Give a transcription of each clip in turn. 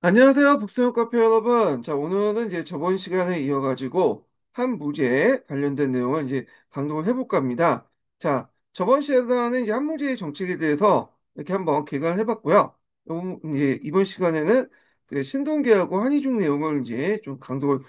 안녕하세요, 북스형 카페 여러분. 자, 오늘은 이제 저번 시간에 이어가지고 한 문제에 관련된 내용을 이제 강독을 해볼까 합니다. 자, 저번 시간에는 이제 한 문제의 정책에 대해서 이렇게 한번 개관을 해봤고요. 이제 이번 시간에는 그 신동계하고 한의중 내용을 이제 좀 강독을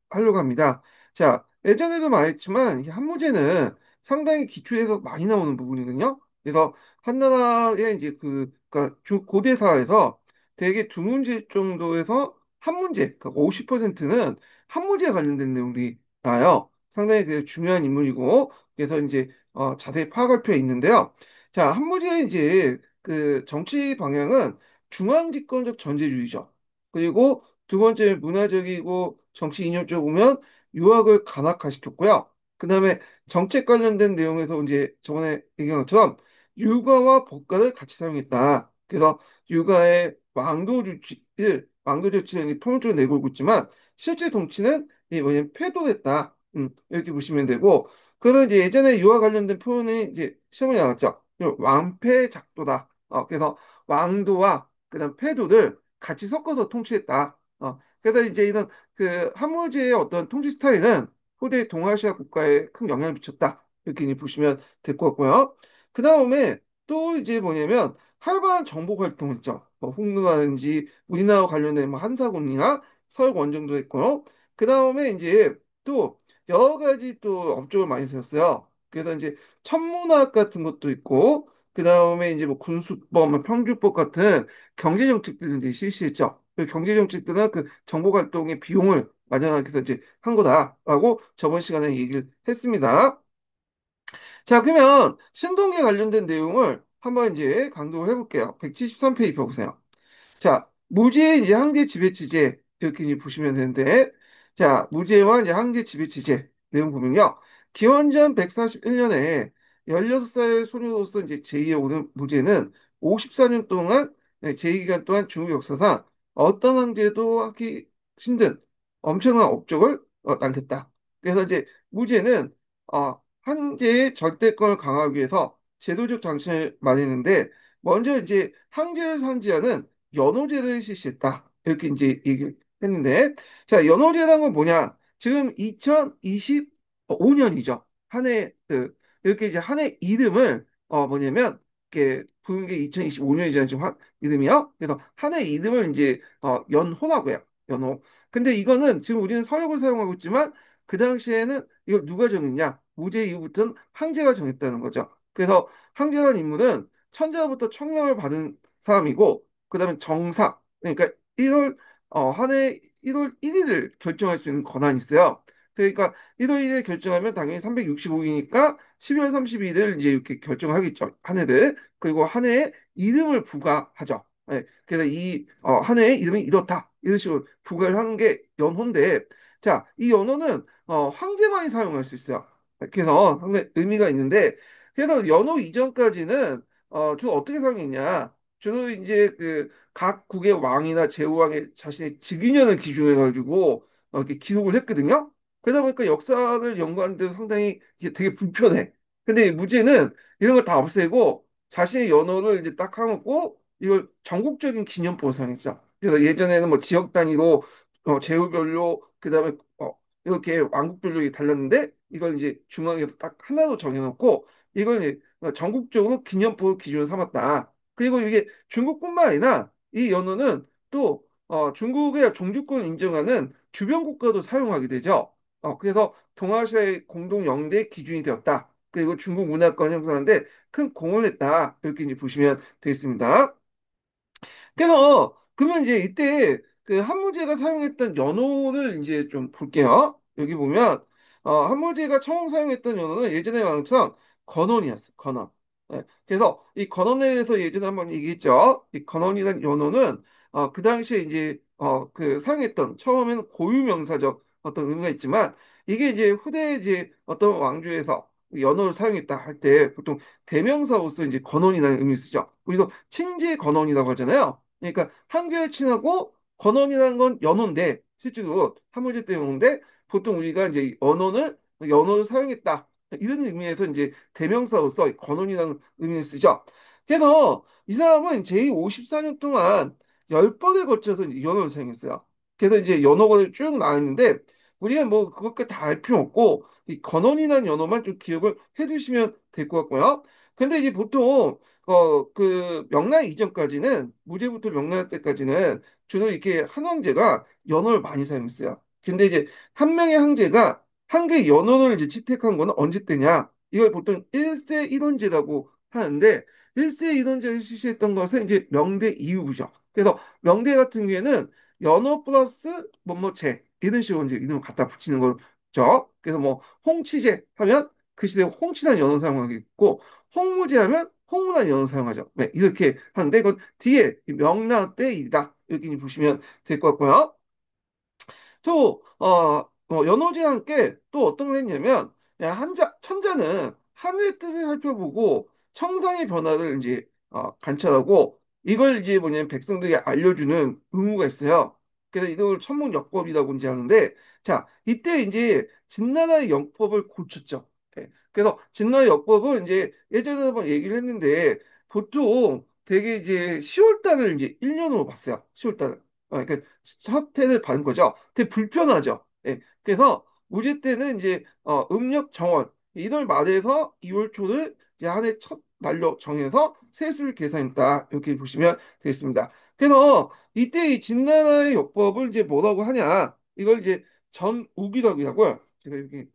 하려고 합니다. 자, 예전에도 말했지만 이한 문제는 상당히 기초에서 많이 나오는 부분이거든요. 그래서 한나라의 이제 그러니까 고대사에서 대개 두 문제 정도에서 한 문제, 그러니까 50%는 한 문제에 관련된 내용들이 나와요. 상당히 그 중요한 인물이고, 그래서 이제 자세히 파악할 필요가 있는데요. 자, 한 문제의 이제 그 정치 방향은 중앙집권적 전제주의죠. 그리고 두 번째 문화적이고 정치 이념적 보면 유학을 간악화시켰고요. 그다음에 정책 관련된 내용에서 이제 저번에 얘기한 것처럼 유가와 법가를 같이 사용했다. 그래서 육아의 왕도 조치를 표면적으로 내걸고 있지만 실제 정치는 이 뭐냐면 패도됐다. 이렇게 보시면 되고 그래서 이제 예전에 유아 관련된 표현이 이제 시험에 나왔죠. 왕패작도다. 그래서 왕도와 그다음 패도를 같이 섞어서 통치했다. 그래서 이제 이런 그 한무제의 어떤 통치 스타일은 후대 동아시아 국가에 큰 영향을 미쳤다. 이렇게 이제 보시면 될 것 같고요. 그 다음에 또 이제 뭐냐면 활발한 정복 활동을 했죠. 뭐 홍루라든지 우리나라 관련된 뭐 한사군이나 서울원정도 했고요. 그 다음에 이제 또 여러 가지 또 업적을 많이 세웠어요. 그래서 이제 천문학 같은 것도 있고, 그 다음에 이제 뭐 군수법, 뭐 평균법 같은 경제 정책들을 이제 실시했죠. 그 경제 정책들은 그 정보 활동의 비용을 마련하기 위해서 이제 한 거다라고 저번 시간에 얘기를 했습니다. 자, 그러면 신동계 관련된 내용을 한번 이제 강조를 해볼게요. 173페이지 보세요. 자, 무죄 이제 항제 지배체제 이렇게 이제 보시면 되는데, 자, 무죄와 이제 항제 지배체제 내용 보면요. 기원전 141년에 16살 소녀로서 이제 제2의 오는 무죄는 54년 동안 제2기간 동안 중국 역사상 어떤 황제도 하기 힘든 엄청난 업적을 남겼다. 그래서 이제 무죄는 황제의 절대권을 강화하기 위해서 제도적 장치를 마련했는데 먼저 이제 황제를 선지하는 연호제를 실시했다. 이렇게 이제 얘기를 했는데, 자, 연호제라는 건 뭐냐? 지금 2025년이죠. 한 해, 이렇게 이제 한 해 이름을, 뭐냐면, 이렇게 부른 게 2025년이잖아요. 지금 이름이요. 그래서 한 해 이름을 이제, 연호라고 해요. 연호. 근데 이거는 지금 우리는 서역을 사용하고 있지만, 그 당시에는 이걸 누가 정했냐? 무제 이후부터는 황제가 정했다는 거죠. 그래서 황제라는 인물은 천자로부터 청명을 받은 사람이고, 그다음에 정사, 그러니까 1월 한 해 1월 1일을 결정할 수 있는 권한이 있어요. 그러니까 1월 1일 결정하면 당연히 365일이니까 12월 31일 이제 이렇게 결정하겠죠. 한 해를. 그리고 한 해에 이름을 부과하죠. 네, 그래서 한 해의 이름이 이렇다. 이런 식으로 부과를 하는 게 연호인데, 자, 이 연호는 황제만이 사용할 수 있어요. 그래서 상당히 의미가 있는데, 그래서 연호 이전까지는 주로 어떻게 사용했냐? 주로 이제 그 각 국의 왕이나 제후왕의 자신의 즉위년을 기준으로 해가지고 이렇게 기록을 했거든요. 그러다 보니까 역사를 연구하는데 상당히 이게 되게 불편해. 근데 이 무제는 이런 걸 다 없애고 자신의 연호를 이제 딱 하고 이걸 전국적인 기념법을 사용했죠. 그래서 예전에는 뭐 지역 단위로 제후별로 그다음에 이렇게 왕국별로 이렇게 달랐는데 이걸 이제 중앙에서 딱 하나로 정해놓고 이걸 이제 전국적으로 기념법 기준으로 삼았다. 그리고 이게 중국뿐만 아니라 이 연어는 또 중국의 종주권을 인정하는 주변 국가도 사용하게 되죠. 그래서 동아시아의 공동 영대 기준이 되었다. 그리고 중국 문화권 형성하는데 큰 공을 했다. 이렇게 이제 보시면 되겠습니다. 그래서 그러면 이제 이때 그 한무제가 사용했던 연호를 이제 좀 볼게요. 여기 보면 한무제가 처음 사용했던 연호는 예전에 왕처럼 건원이었어요. 건원. 예, 그래서 이 건원에 대해서 예전에 한번 얘기했죠. 이 건원이라는 연호는 그 당시에 이제 그 사용했던 처음에는 고유명사적 어떤 의미가 있지만 이게 이제 후대 이제 어떤 왕조에서 연호를 사용했다 할 때 보통 대명사로서 이제 건원이라는 의미를 쓰죠. 우리도 친지 건원이라고 하잖아요. 그러니까 한결 친하고 건원이라는 건 연어인데 실제로 한문제 때문인데 보통 우리가 이제 연어를 사용했다 이런 의미에서 이제 대명사로서 건원이라는 의미를 쓰죠. 그래서 이 사람은 제54년 동안 10번에 걸쳐서 이제 연어를 사용했어요. 그래서 이제 연어가 쭉 나왔는데 우리가 뭐 그것까지 다 알 필요 없고 이 건원이라는 연어만 좀 기억을 해두시면 될 것 같고요. 근데 이제 보통 그 명나라 이전까지는 무제부터 명나라 때까지는 주로 이렇게 한 황제가 연어를 많이 사용했어요. 근데 이제 한 명의 황제가 한 개의 연어를 이제 채택한 거는 언제 때냐? 이걸 보통 1세 1원제라고 하는데 1세 인원제를 실시했던 것은 이제 명대 이후죠. 그래서 명대 같은 경우에는 연어 플러스 뭐뭐제 이런 식으로 이제 이름을 갖다 붙이는 거죠. 그래서 뭐 홍치제 하면 그 시대에 홍치란 연어 사용하겠고 홍무제 하면 홍무란 연어 사용하죠. 네, 이렇게 하는데 이건 뒤에 명나 때이다 이렇게 보시면 될 것 같고요. 또, 연호제와 함께 또 어떤 걸 했냐면, 천자는 하늘의 뜻을 살펴보고 청상의 변화를 이제 관찰하고 이걸 이제 뭐냐면 백성들에게 알려주는 의무가 있어요. 그래서 이걸 천문역법이라고 이제 하는데, 자, 이때 이제 진나라의 영법을 고쳤죠. 예. 그래서 진나라의 역법은 이제 예전에 한번 얘기를 했는데, 보통 되게 이제 10월 달을 이제 1년으로 봤어요. 10월 달을. 그러니까 사태를 받은 거죠. 되게 불편하죠. 예. 그래서 무제 때는 이제 음력 정월 1월 말에서 2월 초를 이제 한 해 첫 날로 정해서 세수를 계산했다. 이렇게 보시면 되겠습니다. 그래서 이때 이 진나라의 역법을 이제 뭐라고 하냐? 이걸 이제 전우기라고 하고요. 제가 여기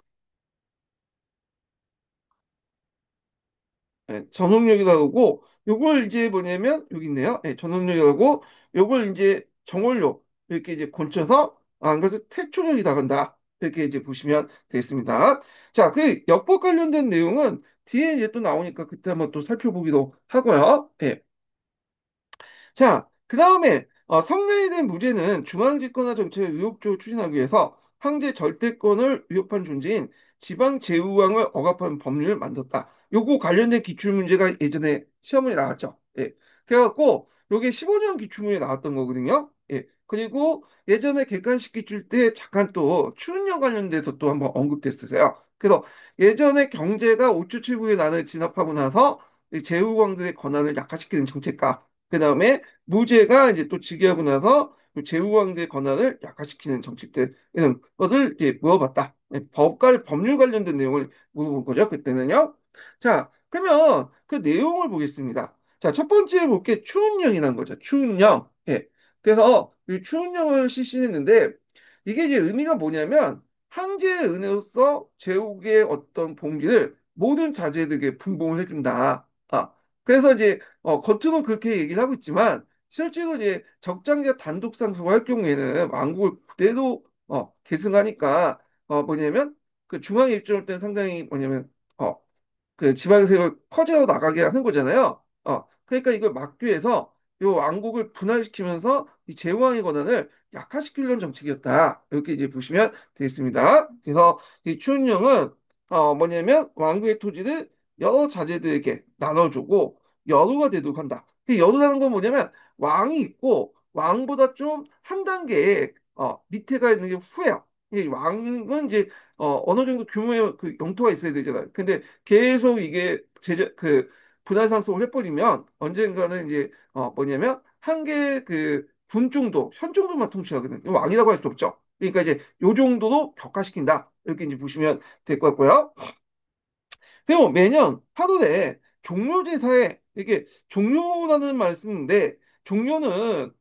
전원력이라고 하고 요걸 이제 뭐냐면 여기 있네요. 전원력이라고 요걸 이제 정월로 이렇게 이제 곤쳐서 그래서 태초력이 나간다. 이렇게 이제 보시면 되겠습니다. 자, 그 역법 관련된 내용은 뒤에 이제 또 나오니까 그때 한번 또 살펴보기도 하고요. 예. 자, 그 다음에 성명이 된 무죄는 중앙집권화 정책을 의욕적으로 추진하기 위해서 황제 절대권을 위협한 존재인 지방 제후왕을 억압한 법률을 만들었다. 요거 관련된 기출문제가 예전에 시험에 나왔죠. 예. 그래갖고 요게 15년 기출문제 나왔던 거거든요. 예. 그리고 예전에 객관식 기출 때 잠깐 또 추운령 관련돼서 또 한번 언급됐었어요. 그래서 예전에 경제가 5초 7국의 난을 진압하고 나서 이 제후왕들의 권한을 약화시키는 정책과 그 다음에 무죄가 이제 또 즉위하고 나서 그 제후왕제의 권한을 약화시키는 정책들 이런 것을 이제 물어봤다. 법률 관련된 내용을 물어본 거죠. 그때는요. 자, 그러면 그 내용을 보겠습니다. 자, 첫 번째 볼 게 추운령이라는 거죠. 추운령. 예. 그래서 이 추운령을 실시했는데 이게 이제 의미가 뭐냐면 황제의 은혜로서 제국의 어떤 봉기를 모든 자제들에게 분봉을 해준다. 그래서 이제 겉으로 그렇게 얘기를 하고 있지만 실제로 이제 적장자 단독 상속할 경우에는 왕국을 그대로 계승하니까 뭐냐면 그 중앙에 입점할 때는 상당히 뭐냐면 어, 그 지방 세력을 퍼져 나가게 하는 거잖아요. 그러니까 이걸 막기 위해서 이 왕국을 분할시키면서 이 제왕의 권한을 약화시키려는 정책이었다. 이렇게 이제 보시면 되겠습니다. 그래서 이 추운령은 뭐냐면 왕국의 토지를 여러 자제들에게 나눠주고 여루가 되도록 한다. 그 여루라는 건 뭐냐면 왕이 있고 왕보다 좀 한 단계 밑에가 있는 게 후예요. 이 왕은 이제 어느 정도 규모의 그 영토가 있어야 되잖아요. 근데 계속 이게 그 분할 상속을 해버리면 언젠가는 이제 뭐냐면 한 개 그 군 정도, 현 정도만 통치하거든요. 왕이라고 할 수 없죠. 그러니까 이제 요 정도로 격화시킨다. 이렇게 이제 보시면 될 것 같고요. 그리고 매년 8월에 종료제사에 이게 종료라는 말을 쓰는데 종료는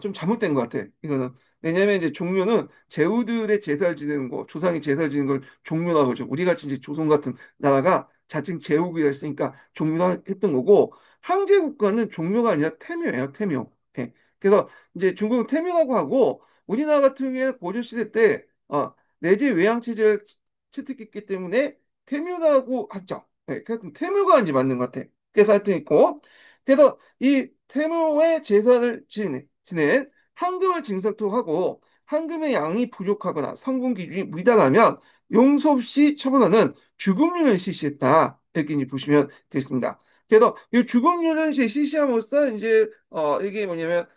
좀 잘못된 것 같아. 이거는 왜냐하면 이제 종료는 제후들의 제사를 지내는 거, 조상이 제사를 지내는 걸 종료라고 하죠. 우리 같이 이제 조선 같은 나라가 자칭 제후국이라 했으니까 종료라 했던 거고 황제 국가는 종료가 아니라 태묘예요. 태묘. 예. 그래서 이제 중국은 태묘라고 하고 우리나라 같은 경우에 고려 시대 때 내재 외양 체제를 채택했기 때문에 태묘라고 하죠. 네, 그래서 태묘가 아닌지 맞는 것 같아. 그래서 하여튼 있고, 그래서 이 태묘의 제사를 지낸 황금을 징상토록 하고, 황금의 양이 부족하거나 성분 기준이 미달하면 용서 없이 처분하는 죽음률을 실시했다. 이렇게 이제 보시면 되겠습니다. 그래서 이 죽음률을 실시함으로써 이제 이게 뭐냐면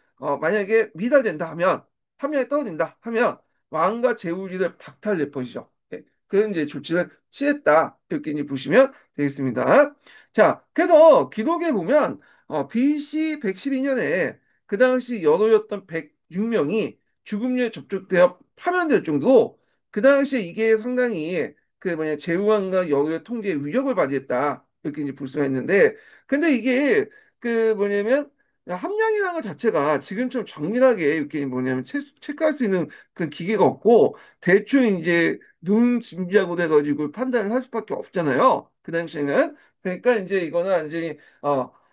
만약에 미달된다 하면 한 명이 떨어진다 하면 왕과 제후지를 박탈낼 것이죠. 예, 그런 이제 조치를 취했다. 이렇게 이제 보시면 되겠습니다. 자, 그래서 기록에 보면 BC 112년에 그 당시 연호였던 106명이 죽음료에 접촉되어 파면될 정도로 그 당시에 이게 상당히 그 뭐냐 제후왕과 연호의 통제에 위력을 발휘했다. 이렇게 이제 볼 수가 있는데 근데 이게 그 뭐냐면 함량이라는 것 자체가 지금처럼 정밀하게 이렇게 뭐냐면 체크할 수 있는 그 기계가 없고 대충 이제 눈 짐작으로 돼가지고 판단을 할 수밖에 없잖아요. 그 당시에는. 그러니까 이제 이거는 완전히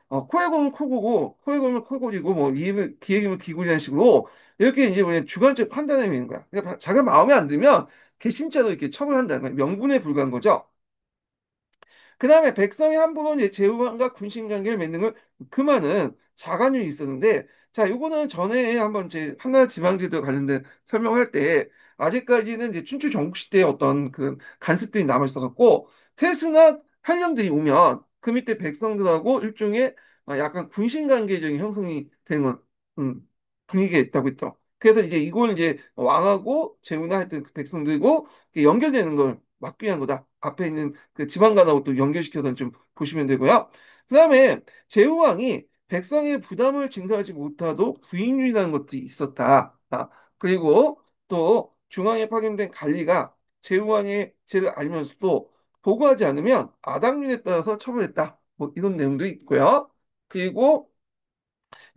코에 골면 코고고 코에 골면 코골이고 뭐 기획이면 기골이라는 식으로 이렇게 이제 뭐냐 주관적 판단을 내는 거야. 그러니까 자기가 마음에 안 들면 개심자도 이렇게 처벌한다는 거야. 명분에 불과한 거죠. 그 다음에 백성이 함부로 이제 제후왕과 군신 관계를 맺는 걸 금하는 자관율이 있었는데, 자, 요거는 전에 한번 이제 한나라 지방제도에 관련된 설명할 때, 아직까지는 이제 춘추 전국 시대의 어떤 그 간습들이 남아 있어갖고, 태수나 한령들이 오면 그 밑에 백성들하고 일종의 약간 군신 관계적인 형성이 되는 음, 분위기가 있다고 했죠. 그래서 이제 이걸 이제 왕하고 제후나 하여튼 그 백성들고 이렇게 연결되는 걸 막기 위한 거다. 앞에 있는 그 지방간하고 또 연결시켜서 좀 보시면 되고요. 그다음에 제후왕이 백성의 부담을 증가하지 못하도 부익률이라는 것도 있었다. 그리고 또 중앙에 파견된 관리가 제후왕의 죄를 알면서도 보고하지 않으면 아당률에 따라서 처벌했다. 뭐 이런 내용도 있고요. 그리고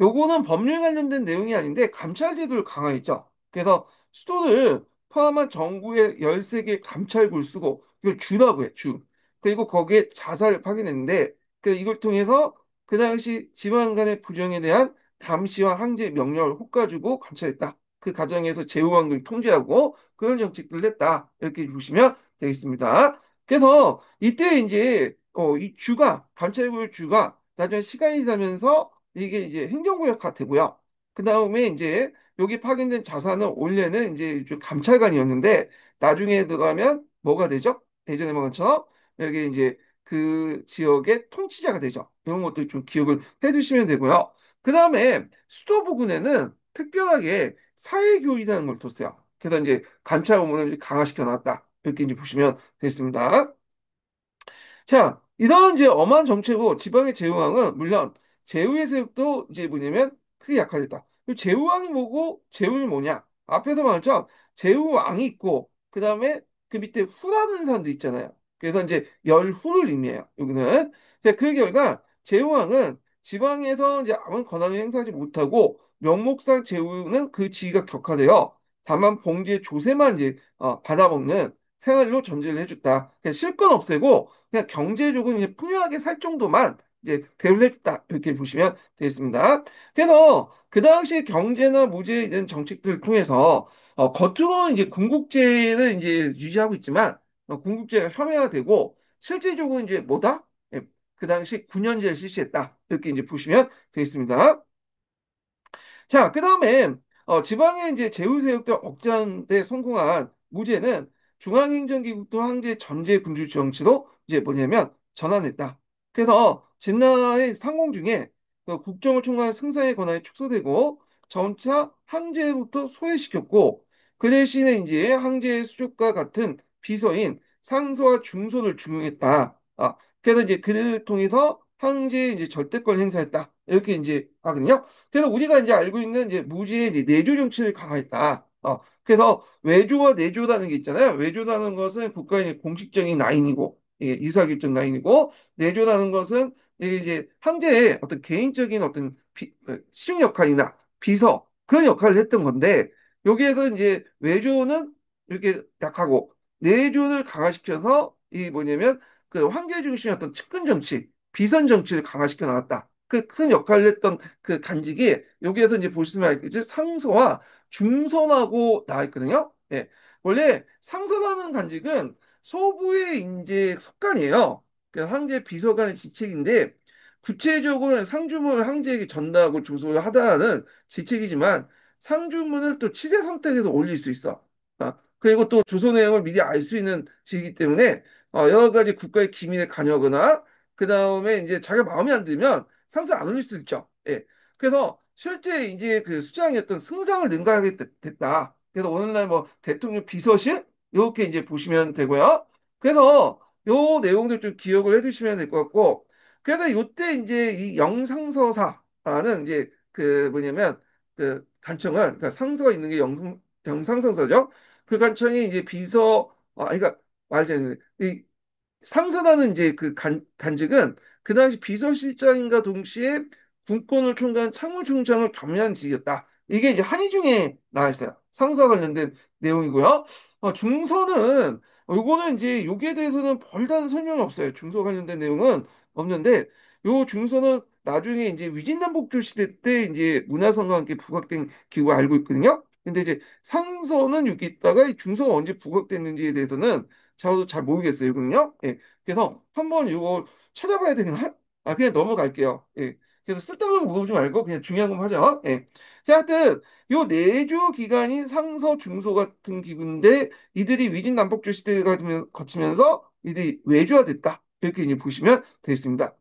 요거는 법률 관련된 내용이 아닌데 감찰 제도를 강화했죠. 그래서 수도를 포함한 정부의 13개 감찰부를 쓰고 이걸 주라고 해, 주. 그리고 거기에 자사를 파견했는데 이걸 통해서 그 당시 지방 간의 부정에 대한 감시와 항제 명령을 솎아주고 감찰했다. 그 과정에서 제후왕을 통제하고 그런 정책들을 냈다. 이렇게 보시면 되겠습니다. 그래서 이때 이제 이 주가 감찰부의 주가 나중에 시간이 지나면서 이게 이제 행정구역화 되고요. 그 다음에 이제 여기 파견된 자산은 원래는 이제 좀 감찰관이었는데 나중에 들어가면 뭐가 되죠? 예전에 말한 것처럼 여기 이제 그 지역의 통치자가 되죠. 이런 것도 좀 기억을 해두시면 되고요. 그 다음에 수도 부근에는 특별하게 사회교육이라는 걸 뒀어요. 그래서 이제 감찰 업무를 강화시켜 놨다. 이렇게 이제 보시면 되겠습니다. 자, 이런 이제 엄한 정체고 지방의 제후왕은 물론 제후의 세력도 이제 뭐냐면 크게 약화됐다. 그리고 제후왕이 뭐고 제후이 뭐냐? 앞에서 말했죠. 제후왕이 있고 그 다음에 그 밑에 후라는 사람도 있잖아요. 그래서 이제 열후를 의미해요. 여기는. 자, 그 결과 제후왕은 지방에서 이제 아무 권한을 행사하지 못하고 명목상 제후는 그 지위가 격화되어 다만 봉지의 조세만 이제 받아먹는 생활로 전제를 해줬다. 그냥 실권 없애고 그냥 경제적으로 이제 풍요하게 살 정도만 이제 대우를 해줬다. 이렇게 보시면 되겠습니다. 그래서 그 당시 경제나 무제 이런 정책들을 통해서 겉으로는 이제 군국제를 이제 유지하고 있지만 군국제가 혐의화되고 실질적으로 이제 뭐다? 예, 그 당시 9년제를 실시했다. 이렇게 이제 보시면 되겠습니다. 자, 그다음에 지방의 이제 제후세력들 억제하는 데 성공한 무제는 중앙행정기국도 황제 전제 군주 정치로 이제 뭐냐면 전환했다. 그래서 진나라의 상공 중에 그 국정을 총괄하는 승사의 권한이 축소되고 점차 황제로부터 소외시켰고 그 대신에 이제 황제의 수족과 같은 비서인 상소와 중소를 중용했다. 그래서 이제 그를 통해서 황제의 이제 절대권 행사했다. 이렇게 이제 하거든요. 그래서 우리가 이제 알고 있는 이제 무지의 이제 내조 정치를 강화했다. 그래서 외조와 내조라는 게 있잖아요. 외조라는 것은 국가의 공식적인 라인이고, 이게 의사결정 라인이고, 내조라는 것은 이게 이제 황제의 어떤 개인적인 어떤 시중 역할이나 비서 그런 역할을 했던 건데, 여기에서 이제 외조는 이렇게 약하고, 내조를 강화시켜서 이 뭐냐면 그 황제 중심의 어떤 측근 정치, 비선 정치를 강화시켜 나갔다. 그 큰 역할을 했던 그 간직이 여기에서 이제 보시면 알겠지 상소와 중선하고 나와 있거든요. 예. 원래 상선하는 간직은 소부의 이제 속간이에요. 그 황제 비서관의 직책인데 구체적으로는 상주문을 황제에게 전달하고 조소를 하다는 직책이지만 상주문을 또 치세 선택해서 올릴 수 있어. 그리고 또 조소 내용을 미리 알 수 있는 직이기 때문에 여러 가지 국가의 기밀에 관여하거나 그 다음에 이제 자기가 마음에 안 들면 상수 안 올릴 수도 있죠. 예. 그래서 실제 이제 그 수장이었던 승상을 능가하게 됐다. 그래서 오늘날 뭐 대통령 비서실 이렇게 이제 보시면 되고요. 그래서 요 내용들 좀 기억을 해두시면 될 것 같고, 그래서 요때 이제 이 영상서사라는 이제 그 뭐냐면 그 간청은 그러니까 상서가 있는 게 영상서사죠. 그 간청이 이제 그러니까 말하자면 이 상선하는 이제 그 간직은 그 당시 비서실장인가 동시에 군권을 총괄한 참모총장을 겸임한 직이었다. 이게 이제 한의중에 나와 있어요. 상서와 관련된 내용이고요. 중서는 요거는 이제 여기에 대해서는 별다른 설명이 없어요. 중서 관련된 내용은 없는데 요 중서는 나중에 이제 위진남북조 시대 때 이제 문화성과 함께 부각된 기구가 알고 있거든요. 근데 이제 상서는 여기 있다가 이 중서가 언제 부각됐는지에 대해서는 저도 잘 모르겠어요, 이거는요. 예. 그래서 한번 이거 찾아봐야 되나? 그냥 넘어갈게요. 예. 그래서 쓸데없는 거 물어보지 말고 그냥 중요한 것만 하죠. 예. 자, 하여튼 요 내주 기관인 상서, 중소 같은 기구인데 이들이 위진 남북조 시대를 거치면서 이들이 외주화됐다. 이렇게 이제 보시면 되겠습니다.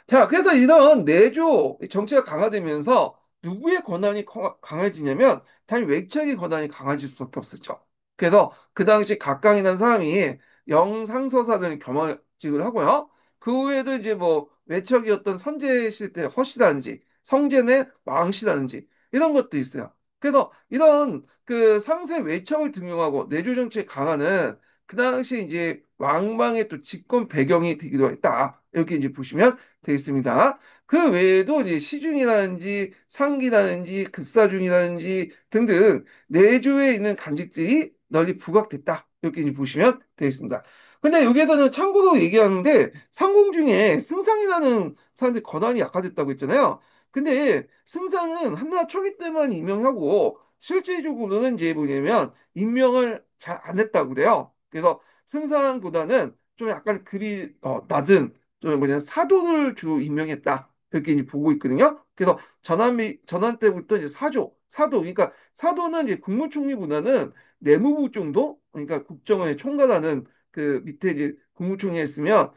자, 그래서 이런 내조 정치가 강화되면서 누구의 권한이 강해지냐면 당연히 외척의 권한이 강해질 수밖에 없었죠. 그래서 그 당시 각각이라는 사람이 영상서사들을 겸직을 하고요. 그 외에도 이제 뭐 외척이었던 선제 시대 때 허씨라든지 성제네 왕씨라든지 이런 것도 있어요. 그래서 이런 그 상세 외척을 등용하고 내조 정치에 강화는 그 당시 이제 왕망의 또 집권 배경이 되기도 했다. 이렇게 이제 보시면 되겠습니다. 그 외에도 이제 시중이라든지 상기라든지 급사중이라든지 등등 내조에 있는 간직들이 널리 부각됐다. 이렇게 이제 보시면 되겠습니다. 근데 여기에서는 참고로 얘기하는데 상공 중에 승상이라는 사람들이 권한이 약화됐다고 했잖아요. 근데 승상은 한나라 초기 때만 임명하고 실질적으로는 이제 뭐냐면 임명을 잘 안 했다고 그래요. 그래서 승상보다는 좀 약간 급이 낮은 좀 뭐냐 사도를 주로 임명했다 이렇게 이제 보고 있거든요. 그래서 전환 때부터 이제 사도 그러니까 사도는 이제 국무총리보다는 내무부 정도 그러니까 국정원의 총괄하는 그 밑에 이제 국무총리 했으면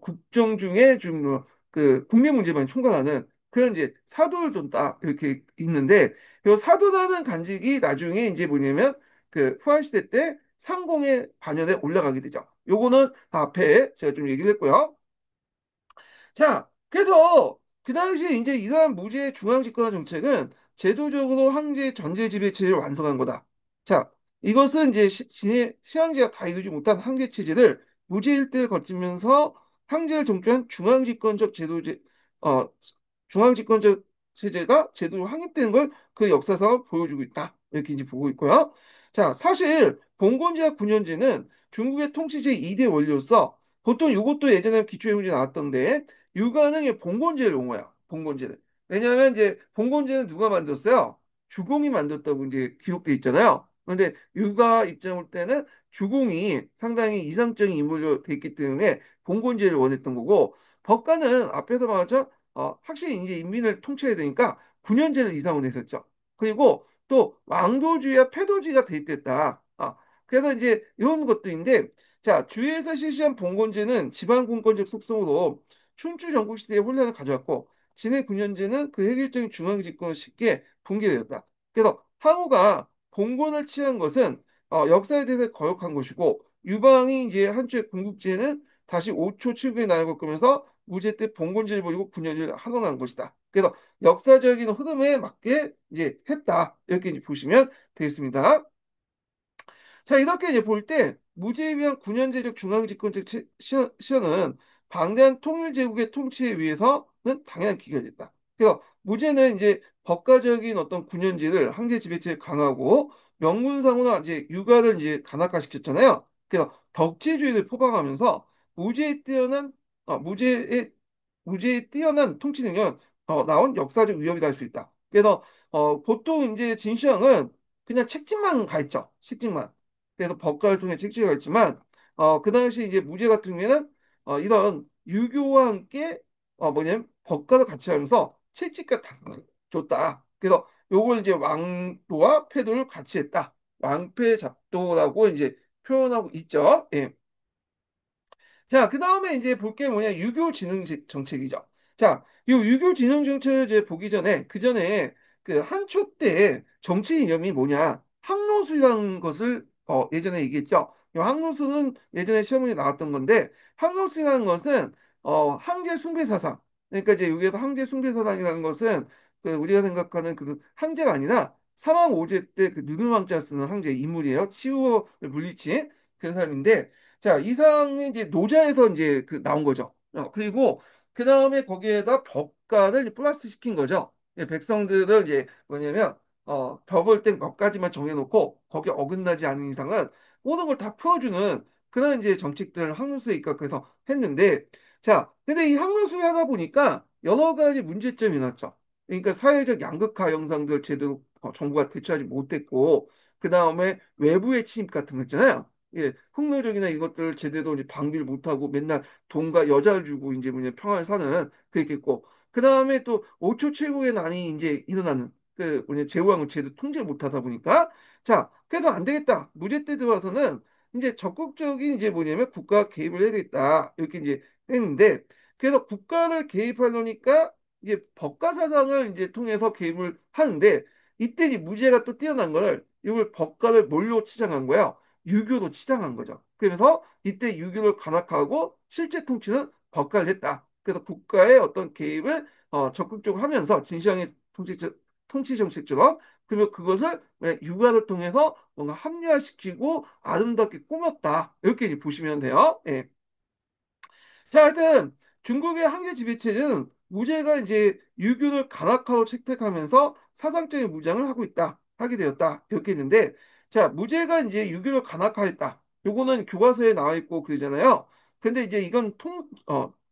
국정 중에 좀그 국내 문제만 총괄하는 그런 이제 사도를 둔다 이렇게 있는데 이 사도라는 간직이 나중에 이제 뭐냐면 그 후한 시대 때 상공의 반열에 올라가게 되죠. 요거는 앞에 제가 좀 얘기를 했고요. 자, 그래서 그 당시에 이제 이러한 무제의 중앙 집권화 정책은 제도적으로 황제 전제 지배 체제를 완성한 거다. 자, 이것은 이제 시황제가 다 이루지 못한 황제 체제를 무제 일대를 거치면서 황제를 정치한 어, 중앙 집권적 체제가 제도로 확립되는 걸 그 역사상을 보여주고 있다. 이렇게 이제 보고 있고요. 자, 사실 봉건제와 군현제는 중국의 통치제 2대 원리로서 보통 이것도 예전에 기초의 문제 나왔던데 육아는 이 봉건제를 옹호해요. 봉건제는. 왜냐하면 이제 봉건제는 누가 만들었어요? 주공이 만들었다고 이제 기록돼 있잖아요. 그런데 육아 입장 올 때는 주공이 상당히 이상적인 인물로 돼 있기 때문에 봉건제를 원했던 거고 법가는 앞에서 말했죠. 확실히 이제 인민을 통치해야 되니까 군현제를 이상을 했었죠. 그리고 또 왕도주의와 패도주의가 대입됐다. 그래서 이제 이런 것들인데 자, 주위에서 실시한 봉건제는 지방분권적 속성으로 춘추 전국 시대에 혼란을 가져왔고 진해 군현제는 그 획일적인 중앙 집권을 쉽게 붕괴되었다. 그래서 항우가 봉건을 취한 것은 역사에 대해서 거역한 것이고 유방이 이제 한쪽의 군국제는 다시 5초 7구에 나눠 겪으면서 무제 때 봉건제를 버리고 군현제를 한원한 것이다. 그래서 역사적인 흐름에 맞게 이제 했다. 이렇게 이제 보시면 되겠습니다. 자, 이렇게 이제 볼 때 무제에 위한 군현제적 중앙집권적 시현은 방대한 통일제국의 통치에 의해서는 당연한 기결됐다. 그래서 무제는 이제 법가적인 어떤 군현제를 황제 지배체에 강하고 명문상으로 이제 육아를 이제 간악화시켰잖아요. 그래서 덕지주의를 포방하면서 무제에 뛰어난 무제에 뛰어난 통치 능력은 나온 역사적 위협이다 할 수 있다. 그래서 보통 이제 진시황은 그냥 책찍만 가 있죠. 책찍만. 그래서 법과를 통해 책찍을 했지만 그 당시 이제 무제 같은 경우에는 이런 유교와 함께 뭐냐면 법과도 같이 하면서 채찍과 당을 줬다. 그래서 요걸 이제 왕도와 패도를 같이 했다. 왕패 잡도라고 이제 표현하고 있죠. 예. 자, 그 다음에 이제 볼 게 뭐냐, 정책이죠. 자, 이 유교 진흥 정책을 이제 보기 전에, 그 전에 그 한초 때 정치 이념이 뭐냐, 항로수라는 것을 예전에 얘기했죠. 이 항로수는 예전에 시험에 나왔던 건데 항로수라는 것은 항제 숭배 사상. 그러니까 이제 여기에서 항제 숭배 사상이라는 것은 그 우리가 생각하는 그 항제가 아니라 사망 오제 때 그 누르망자 쓰는 항제 인물이에요. 치유를 물리친 그런 사람인데 자, 이상이 이제 노자에서 이제 그 나온 거죠. 그리고 그 다음에 거기에다 법가를 이제 플러스 시킨 거죠. 백성들을 이제 뭐냐면 법을 딱 몇 가지만 정해놓고 거기에 어긋나지 않은 이상은 모든 걸 다 풀어주는 그런 이제 정책들을 학문수에 입각해서 했는데 자, 근데 이 학문수에 하다 보니까 여러 가지 문제점이 났죠. 그러니까 사회적 양극화 현상들 제대로 정부가 대처하지 못했고 그 다음에 외부의 침입 같은 거 있잖아요. 예, 폭력적이나 이것들 제대로 이제 방비를 못하고 맨날 돈과 여자를 주고 이제 뭐냐 평화를 사는 그게 있고 그 다음에 또 5초 최고의 난이 이제 일어나는 그 뭐냐 제후왕을 제대로 통제를 못하다 보니까 자 그래서 안 되겠다 무제 때 들어와서는 이제 적극적인 이제 뭐냐면 국가 개입을 해야 되겠다 이렇게 이제 했는데 그래서 국가를 개입하려니까 이제 법과 사상을 이제 통해서 개입을 하는데 이때 이 무제가 또 뛰어난 거를 이걸 법과를 뭘로 치장한 거야? 유교로 치장한 거죠. 그래서 이때 유교를 간악하고 실제 통치는 법과를 했다. 그래서 국가의 어떤 개입을 적극적으로 하면서 진시황의 통치 정책처럼 그리고 그것을 육아를 통해서 뭔가 합리화시키고 아름답게 꾸몄다. 이렇게 이제 보시면 돼요. 예. 자, 하여튼 중국의 황제 지배체제는 무제가 이제 유교를 간악화로 채택하면서 사상적인 무장을 하고 있다. 하게 되었다. 이렇게 했는데 자, 무제가 이제 유교를 간악화했다. 요거는 교과서에 나와 있고 그러잖아요. 근데 이제 이건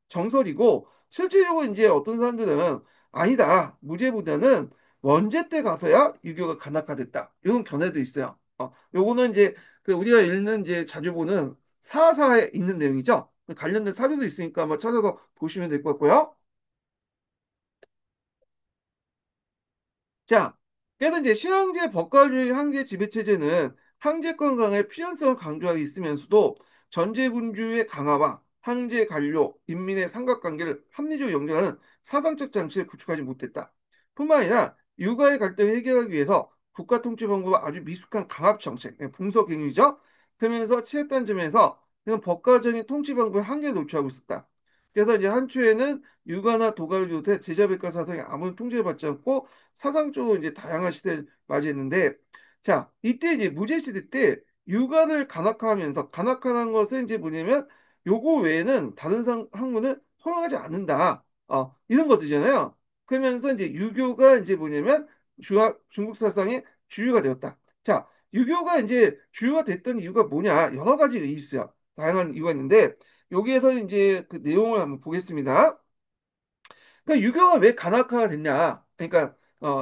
정설이고 실제적으로 이제 어떤 사람들은 아니다. 무제보다는 원제 때 가서야 유교가 간악화됐다. 이런 견해도 있어요. 요거는 이제 그 우리가 읽는 이제 자주 보는 사사에 있는 내용이죠. 관련된 사료도 있으니까 한번 찾아서 보시면 될 것 같고요. 자, 그래서 이제 신앙제 법과주의 황제 지배체제는 황제권 강의 필연성을 강조하고 있으면서도 전제군주의 강화와 황제 관료, 인민의 삼각관계를 합리적으로 연결하는 사상적 장치를 구축하지 못했다. 뿐만 아니라 육아의 갈등을 해결하기 위해서 국가통치본부가 아주 미숙한 강압 정책, 풍속행위죠. 그러면서 취했다는 점에서 이런 법과적인 통치 방법에 한계를 노출하고 있었다. 그래서 이제 한초에는 육아나 도가를 비롯해 제자백과 사상이 아무런 통제를 받지 않고 사상적으로 이제 다양한 시대를 맞이했는데, 자, 이때 이제 무제 시대 때 육아를 간악화하면서 간악화한 것은 이제 뭐냐면 요거 외에는 다른 학문을 허용하지 않는다. 이런 것들이잖아요. 그러면서 이제 유교가 이제 뭐냐면 중국 사상의 주류가 되었다. 자, 유교가 이제 주류가 됐던 이유가 뭐냐? 여러 가지 이유 있어요. 다양한 이유가 있는데 여기에서 이제 그 내용을 한번 보겠습니다. 그러니까 유교가 왜 간악화가 됐냐? 그러니까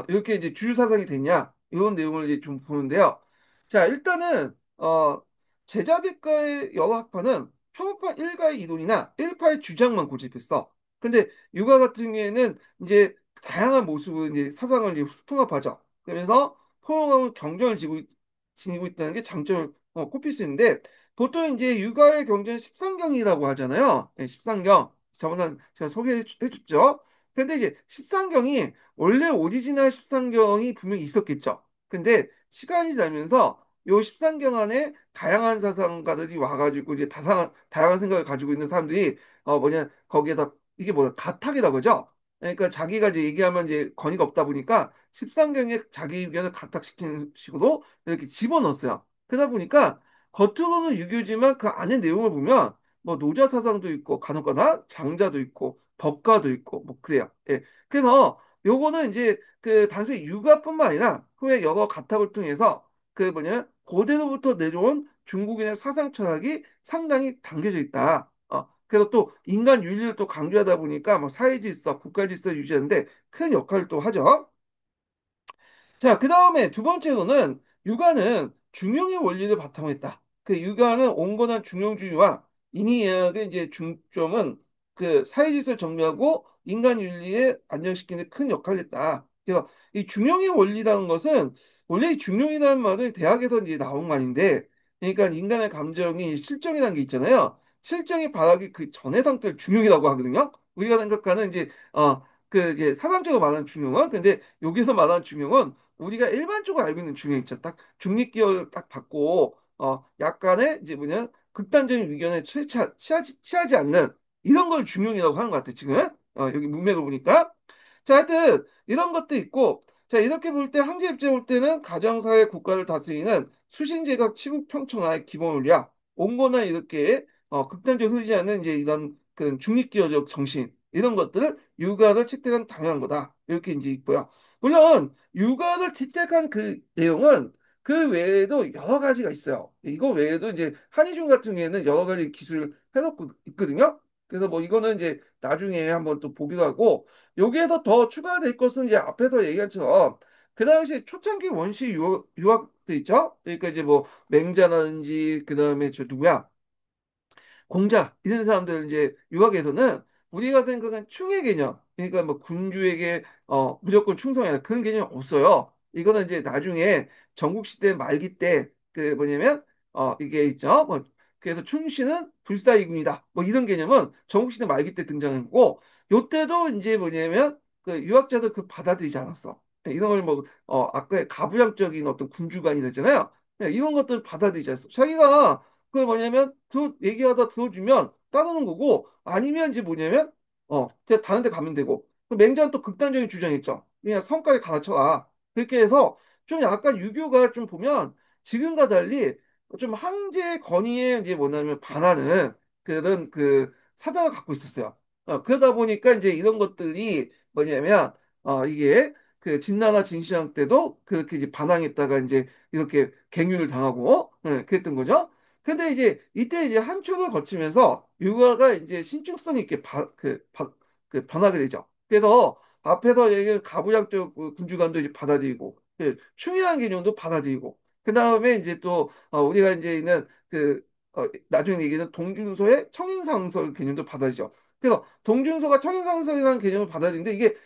이렇게 이제 주류 사상이 됐냐? 이런 내용을 이제 좀 보는데요. 자, 일단은 제자백과의 여러 학파는 편파 일가의 이론이나 일파의 주장만 고집했어. 근데 유가 같은 경우에는 이제 다양한 모습을 이제 사상을 이제 통합하죠. 그러면서 포용하고 경쟁을 지니고 있다는 게 장점을 꼽힐 수 있는데 보통 이제 육아의 경제는 십상경이라고 하잖아요. 네, 십상경. 저번에 제가 소개해 줬죠. 근데 이제 십상경이 원래 오리지널 십상경이 분명히 있었겠죠. 근데 시간이 지나면서 요 십상경 안에 다양한 사상가들이 와가지고 이제 다양한 생각을 가지고 있는 사람들이 뭐냐 거기에다 이게 뭐야 가탁이라고 그러죠. 그러니까 자기가 이제 얘기하면 이제 권위가 없다 보니까 십상경에 자기 의견을 가탁시키는 식으로 이렇게 집어넣었어요. 그러다 보니까 겉으로는 유교지만 그 안에 내용을 보면 뭐 노자 사상도 있고 간혹가다 장자도 있고 법가도 있고 뭐 그래요. 예. 그래서 요거는 이제 그 단순히 육아뿐만 아니라 후에 여러 가탁을 통해서 그 뭐냐 고대로부터 내려온 중국인의 사상 철학이 상당히 담겨져 있다. 그래서 또 인간 윤리를 또 강조하다 보니까 뭐 사회 질서, 국가 질서 유지하는데 큰 역할을 또 하죠. 자, 그 다음에 두 번째로는 육아는 중용의 원리를 바탕으로 했다. 그 육아는 온건한 중용주의와 인위예학의 이제 중점은 그 사회질서를 정비하고 인간 윤리에 안정시키는 데 큰 역할을 했다. 그래서 이 중용의 원리라는 것은 원래 이 중용이라는 말은 대학에서 이제 나온 말인데 그러니까 인간의 감정이 실정이라는 게 있잖아요. 실정이 바라기 그 전의 상태를 중용이라고 하거든요. 우리가 생각하는 이제 그 이제 사상적으로 말하는 중용은 근데 여기서 말하는 중용은 우리가 일반적으로 알고 있는 중요 있죠. 딱 중립기업을 딱 받고 약간의 이제 뭐냐 극단적인 의견에 취하지 않는 이런 걸 중용이라고 하는 것 같아 지금. 여기 문맥을 보니까. 자, 하여튼 이런 것도 있고, 자, 이렇게 볼 때 항제 입장 볼 때는 가정사회 국가를 다스리는 수신제각 치국평천화의 기본 원리야. 온거나 이렇게 극단적으로 흐르지 않는 이제 이런 그 중립기여적 정신 이런 것들을 육아를 채택한 당연한 거다. 이렇게 이제 있고요. 물론 육아를 채택한 그 내용은 그 외에도 여러 가지가 있어요. 이거 외에도 이제 한의중 같은 경우에는 여러 가지 기술을 해놓고 있거든요. 그래서 뭐 이거는 이제 나중에 한번 또 보기로 하고 여기에서 더 추가될 것은 이제 앞에서 얘기한 것처럼 그 당시 초창기 원시 유학들 있죠? 그러니까 이제 뭐 맹자라든지 그 다음에 저 누구야? 공자 이런 사람들 이제 유학에서는 우리가 생각한 충의 개념 그러니까 뭐 군주에게 무조건 충성해야 그런 개념이 없어요. 이거는 이제 나중에 전국시대 말기 때 그 뭐냐면 이게 있죠. 뭐 그래서 충씨는 불사이군이다. 뭐 이런 개념은 전국시대 말기 때 등장했고 요때도 이제 뭐냐면 그 유학자들 그 받아들이지 않았어. 이런 걸 뭐 아까 가부장적인 어떤 군주관이 되잖아요. 이런 것들 받아들이지 않았어. 자기가 그 뭐냐면 얘기하다 들어주면 따르는 거고 아니면 이제 뭐냐면 그냥 다른 데 가면 되고 그 맹자는 또 극단적인 주장했죠. 그냥 성깔에 갈아쳐라. 그렇게 해서 좀 약간 유교가 좀 보면 지금과 달리 좀 황제 권위에 이제 뭐냐면 반하는 그런 그 사상을 갖고 있었어요. 그러다 보니까 이제 이런 것들이 뭐냐면 이게 그 진나라 진시황 때도 그렇게 이제 반항했다가 이제 이렇게 갱유를 당하고 그랬던 거죠. 근데 이제 이때 이제 한초를 거치면서 육아가 이제 신축성 있게 그 변하게 되죠. 그래서 앞에서 얘기한 가부장적 그 군주관도 이제 받아들이고, 충이한 개념도 받아들이고, 그 다음에 이제 또 우리가 이제 있는 나중에 얘기하는 동준서의 청인상설 개념도 받아들이죠. 그래서 동준서가 청인상설이라는 개념을 받아들이는데 이게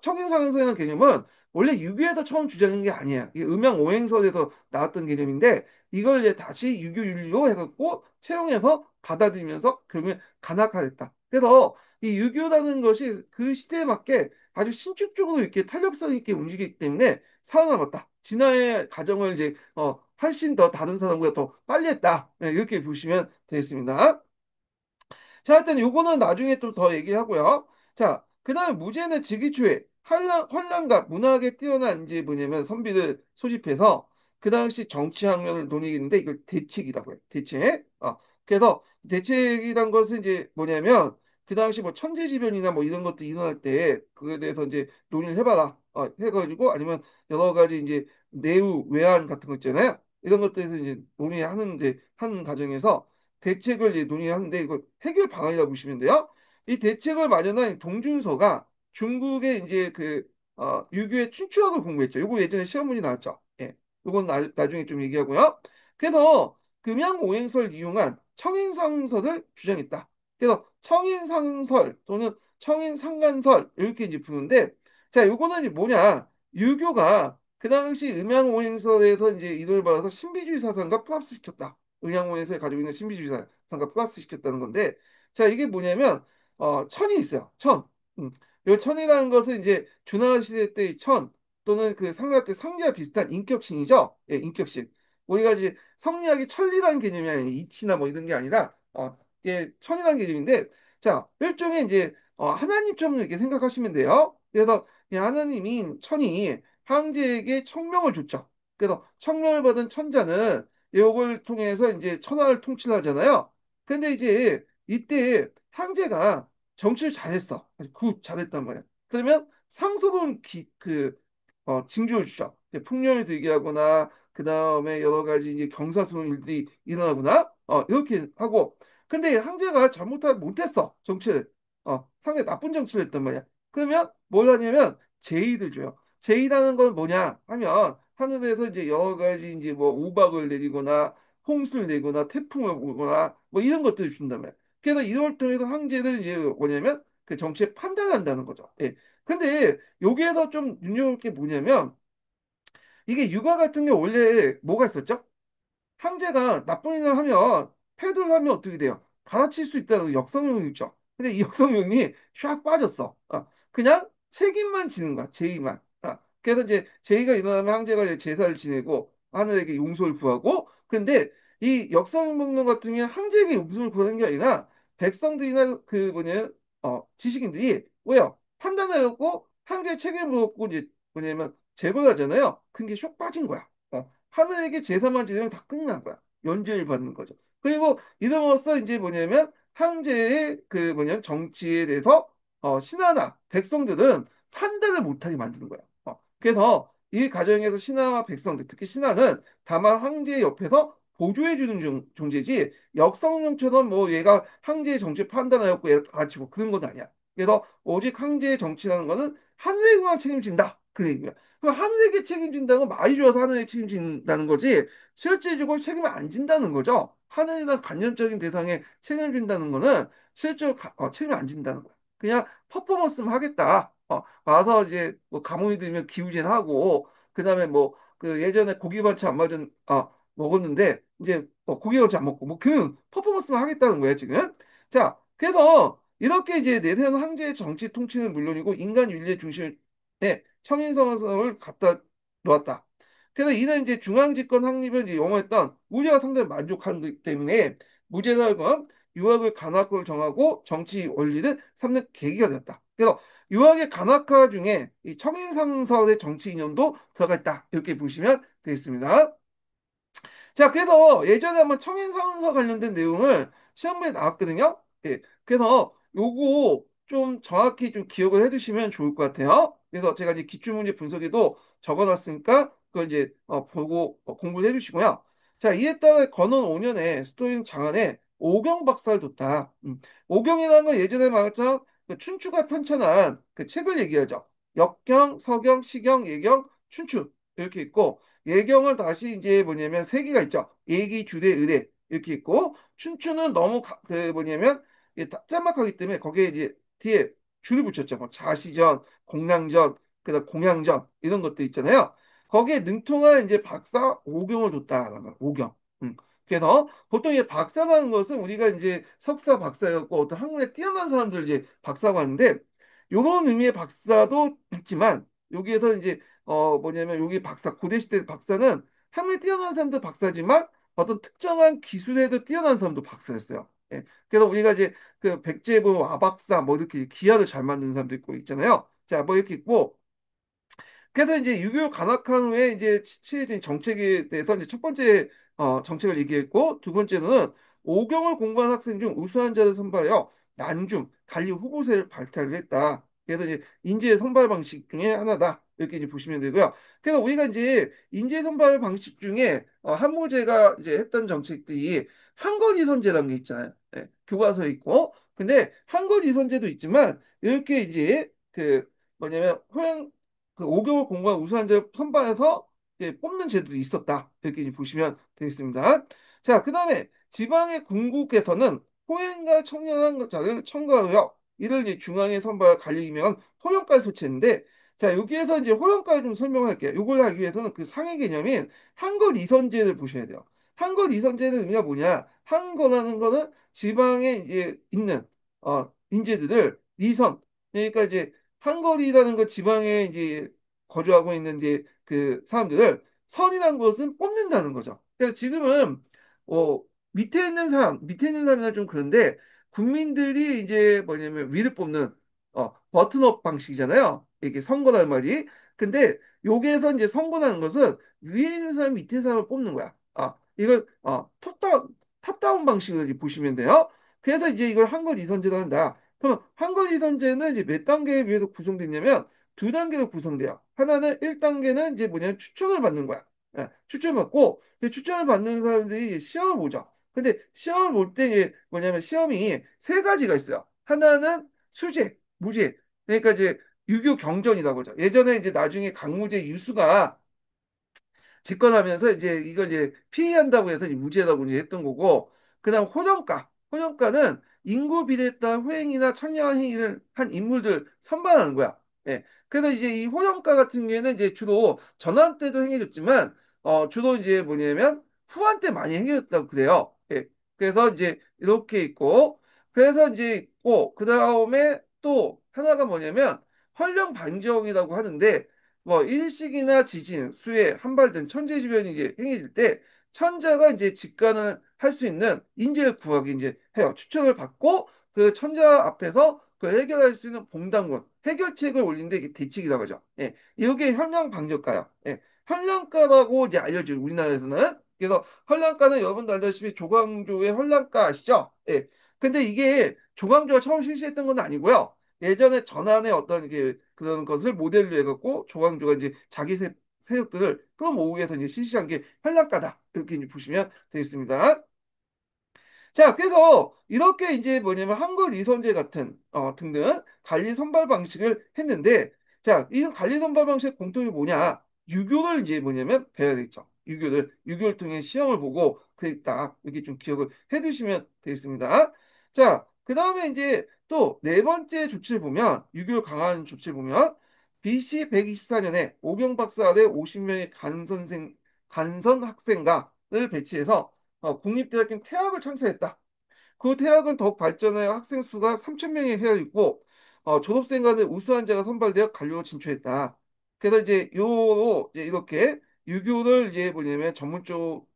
청인상서라는 개념은 원래 유교에서 처음 주장한 게 아니에요. 이게 음양오행설에서 나왔던 개념인데 이걸 이제 다시 유교윤리로 해갖고 채용해서 받아들이면서 결국에 간학화됐다. 그래서 이 유교라는 것이 그 시대에 맞게 아주 신축적으로 이렇게 탄력성 있게 움직이기 때문에 살아남았다. 진화의 과정을 이제 훨씬 더 다른 사람보다 더 빨리 했다. 네, 이렇게 보시면 되겠습니다. 자, 하여튼 요거는 나중에 좀 더 얘기하고요. 자, 그 다음에 무제는 즉위 초에 환란과 문학에 뛰어난 이제 뭐냐면 선비를 소집해서 그 당시 정치 학문을 논의했는데 이걸 대책이라고 해요. 대책. 그래서 대책이란 것은 이제 뭐냐면 그 당시 뭐 천재지변이나 뭐 이런 것도 일어날 때 그거에 대해서 이제 논의를 해봐라. 해가지고 아니면 여러 가지 이제 내후 외환 같은 거 있잖아요. 이런 것들에서 이제 논의하는 이제 하는 과정에서 대책을 이제 논의하는데 이거 해결 방안이라고 보시면 돼요. 이 대책을 마련한 동준서가 중국의 이제 유교의 춘추학을 공부했죠. 이거 예전에 시험 문제 나왔죠. 예. 이건 나중에 좀 얘기하고요. 그래서 금양오행설 이용한 청인상설을 주장했다. 그래서 청인상설 또는 청인상간설 이렇게 이제 부르는데 자, 요거는 이제 뭐냐? 유교가 그 당시 음양오행설에서 이제 이론을 받아서 신비주의 사상과 플러스시켰다. 의향원에서 가지고 있는 신비주의 상과 플러스 시켰다는 건데, 자, 이게 뭐냐면, 천이 있어요. 천. 이 천이라는 것은 이제 준하 시대 때의 천, 또는 그 상가 때 성리와 비슷한 인격신이죠. 예, 인격신. 우리가 이제 성리학이 천리라는 개념이 아니라 이치나 뭐 이런 게 아니라, 이게 천이라는 개념인데, 자, 일종의 이제, 하나님처럼 이렇게 생각하시면 돼요. 그래서 이 하나님인 천이 황제에게 청명을 줬죠. 그래서 청명을 받은 천자는 요걸 통해서 이제 천하를 통치하잖아요. 근데 이제 이때 황제가 정치를 잘했어. 아주 잘했단 말이야. 그러면 상스러운 징조를 주죠. 풍년이 들게 하거나 그 다음에 여러 가지 이제 경사스러운 일들이 일어나거나 이렇게 하고. 근데 황제가 못했어 정치를. 상당히 나쁜 정치를 했단 말이야. 그러면 뭘 하냐면 제의를 줘요. 제의라는 건 뭐냐 하면 하늘에서 이제 여러 가지 이제 뭐 우박을 내리거나 홍수를 내거나 태풍을 오거나 뭐 이런 것들을 준단 말이야. 그래서 이걸 통해서 황제는 이제 뭐냐면 그 정치에 판단을 한다는 거죠. 예. 근데 여기에서 좀 눈여볼 게 뭐냐면 이게 육아 같은 게 원래 뭐가 있었죠? 황제가 나쁜 일을 하면 패도를 하면 어떻게 돼요? 갈아칠 수 있다는 역성용이 있죠. 근데 이 역성용이 샥 빠졌어. 그냥 책임만 지는 거야. 제의만. 그래서 이제 제의가 일어나면 황제가 이제 제사를 지내고 하늘에게 용서를 구하고. 근데 이 역사문명론 같은 경우에 황제에게 용서를 구하는 게 아니라 백성들이나 그 뭐냐 지식인들이 뭐야 판단하였고 황제의 책임을 묻고 이제 뭐냐면 제거를 하잖아요. 그게 쏙 빠진 거야. 하늘에게 제사만 지내면 다 끝난 거야. 연죄를 받는 거죠. 그리고 이름으로써 이제 뭐냐면 황제의 그 뭐냐면 정치에 대해서 신하나 백성들은 판단을 못하게 만드는 거야. 그래서 이 과정에서 신하와 백성들, 특히 신하는 다만 황제 옆에서 보조해주는 존재지 역성령처럼 뭐 얘가 황제의 정치 판단하였고 얘가 다 같이 뭐 그런 건 아니야. 그래서 오직 황제의 정치라는 거는 하늘에게만 책임진다. 그 얘기야. 그럼 하늘에게 책임진다는 건 말이 좋아서 하늘에게 책임진다는 거지 실제적으로 책임을 안 진다는 거죠. 하늘이나 간접적인 대상에 책임을 진다는 거는 실제로 책임을 안 진다는 거야. 그냥 퍼포먼스만 하겠다. 와서 이제 뭐 가뭄이 들면 기우제하고 그다음에 뭐 그 예전에 고기 반찬 안 맞은 먹었는데 이제 고기 반찬 안 먹고 뭐 그 퍼포먼스만 하겠다는 거예요 지금. 자 그래서 이렇게 이제 내세운 황제의 정치 통치는 물론이고 인간 윤리의 중심에 청인성을 갖다 놓았다. 그래서 이는 이제 중앙집권 확립을 이제 용어했던 무죄가 상당히 만족한 것 때문에 무죄설과 유학의 간악화를 정하고 정치 원리를 삼는 계기가 되었다. 그래서 유학의 간악화 중에 이 청인상설의 정치 이념도 들어가 있다. 이렇게 보시면 되겠습니다. 자, 그래서 예전에 한번 청인상서 관련된 내용을 시험에 나왔거든요. 예. 그래서 요거 좀 정확히 좀 기억을 해두시면 좋을 것 같아요. 그래서 제가 이제 기출문제 분석에도 적어놨으니까 그걸 이제 보고 공부를 해주시고요. 자, 이에 따라 건원 5년에 수도인 장안에 오경 박사를 뒀다. 오경이라는 건 예전에 말했던 그 춘추가 편찬한 그 책을 얘기하죠. 역경, 서경, 시경, 예경, 춘추 이렇게 있고 예경은 다시 이제 뭐냐면 세 개가 있죠. 예기, 주례, 의례 이렇게 있고 춘추는 너무 그 뭐냐면 짤막하기 때문에 거기에 이제 뒤에 줄을 붙였죠. 뭐 자시전, 공량전, 그다음 공양전 이런 것도 있잖아요. 거기에 능통한 이제 박사 오경을 뒀다라는 거예요. 오경. 그래서 보통 이 박사라는 것은 우리가 이제 석사 박사였고 어떤 학문에 뛰어난 사람들 이제 박사고 하는데 이런 의미의 박사도 있지만 여기에서 이제 뭐냐면 여기 박사 고대 시대 박사는 학문에 뛰어난 사람도 박사지만 어떤 특정한 기술에도 뛰어난 사람도 박사였어요. 예. 그래서 우리가 이제 그 백제부 와박사 뭐 이렇게 기하를 잘 만드는 사람도 있고 있잖아요. 자, 뭐 이렇게 있고 그래서 이제 유교 간악한 후에 이제 취해진 정책에 대해서 이제 첫 번째 정책을 얘기했고 두 번째는 오경을 공부한 학생 중 우수한 자를 선발하여 난중 관리 후보생을 발탁을 했다. 그래서 이제 인재 선발 방식 중에 하나다. 이렇게 이제 보시면 되고요. 그래서 우리가 이제 인재 선발 방식 중에 한모제가 이제 했던 정책들이 한거리 선제라는 게 있잖아요. 예, 교과서에 있고. 근데 한거리 선제도 있지만 이렇게 이제 그 뭐냐면 그 5개월 공부한 우수한자를 선발해서 이제 뽑는 제도도 있었다. 이렇게 이제 보시면 되겠습니다. 자, 그 다음에 지방의 군국에서는 호행과 청년한 자를 첨가하여 이를 이제 중앙에 선발 관리 유명한 호영과를 설치했는데 자, 여기에서 이제 호영과를 좀 설명할게요. 이걸 하기 위해서는 그 상위 개념인 한걸 이선제를 보셔야 돼요. 한걸 이선제는 의미가 뭐냐? 한거라는 거는 지방에 이제 있는 인재들을 이선 그러니까 이제 한거리라는 거 지방에 이제 거주하고 있는 이제 그 사람들을 선이라는 것은 뽑는다는 거죠. 그래서 지금은 밑에 있는 사람이나 좀 그런데 국민들이 이제 뭐냐면 위를 뽑는 버튼업 방식이잖아요. 이게 선거란 말이. 근데 여기에서 이제 선거라는 것은 위에 있는 사람 밑에 있는 사람을 뽑는 거야. 이걸 탑다운 방식으로 이제 보시면 돼요. 그래서 이제 이걸 한걸 이선제로 한다. 그럼 한거리 선제는 이제 몇 단계에 비해서 구성됐냐면 두 단계로 구성돼요. 하나는 1단계는 이제 뭐냐면 추천을 받는 거야. 추천을 받고 그 추천을 받는 사람들이 이제 시험을 보죠. 근데 시험을 볼 때 뭐냐면 시험이 세 가지가 있어요. 하나는 수재, 무죄. 그러니까 이제 유교 경전이라고 하죠. 예전에 이제 나중에 강무제 유수가 집권하면서 이제 이걸 이제 피한다고 해서 이제 무죄라고 이제 했던 거고, 그다음 호정가. 호정가는 인구 비례에 따라 호행이나 청량한 행위를 한 인물들 선발하는 거야. 예. 그래서 이제 이 호정가 같은 경우에는 이제 주로 전환 때도 행해줬지만, 주로 이제 뭐냐면 후한 때 많이 행해줬다고 그래요. 예. 그래서 이제 이렇게 있고, 그래서 이제 있고, 그 다음에 또 하나가 뭐냐면, 헌령 반정이라고 하는데, 뭐 일식이나 지진, 수해, 한발 등 천재지변이 이제 행해질 때 천자가 이제 직관을 할 수 있는 인재를 구하기 이제 해요. 추천을 받고 그 천자 앞에서 그 해결할 수 있는 봉담론, 해결책을 올리는데 이게 대책이라고 하죠. 예, 이게 현량방적가요. 예, 현량가라고 이제 알려져요. 우리나라에서는. 그래서 현량가는 여러분도 알다시피 조광조의 현량가 아시죠? 예. 근데 이게 조광조가 처음 실시했던 건 아니고요. 예전에 전한의 어떤 그런 것을 모델로 해갖고 조광조가 이제 자기 세력들을 끌어모으기 위해서 이제 실시한 게 현량가다. 이렇게 이제 보시면 되겠습니다. 자, 그래서 이렇게 이제 뭐냐면 한글 이선제 같은 등등 관리 선발 방식을 했는데, 자, 이 관리 선발 방식의 공통이 뭐냐? 유교를 이제 뭐냐면 배워야 되겠죠. 유교를 통해 시험을 보고 그랬다. 이렇게 좀 기억을 해두시면 되겠습니다. 자, 그 다음에 이제 또 네 번째 조치를 보면 유교를 강화하는 조치를 보면 BC 124년에 오경 박사 아래 50명의 간선 학생가를 배치해서 국립대학교 태학을 창설했다. 그 태학은 더욱 발전하여 학생 수가 3천 명에 헤어있고 졸업생 간의 우수한 자가 선발되어 관료로 진출했다. 그래서 이제 이렇게 유교를 이제 뭐냐면 전문적으로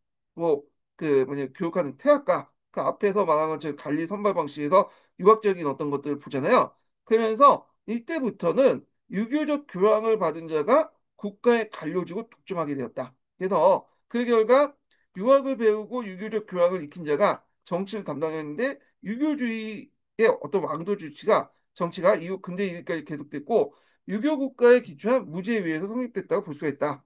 그 뭐냐 교육하는 태학과 그 앞에서 말한 것처럼 관리 선발 방식에서 유학적인 어떤 것들을 보잖아요. 그러면서 이때부터는 유교적 교양을 받은 자가 국가의 관료직을 독점하게 되었다. 그래서 그 결과 유학을 배우고 유교적 교양을 익힌 자가 정치를 담당했는데 유교주의의 어떤 왕도 정치가 이후 근대 이후까지 계속됐고 유교 국가에 기초한 무제에 의해서 성립됐다고 볼 수가 있다.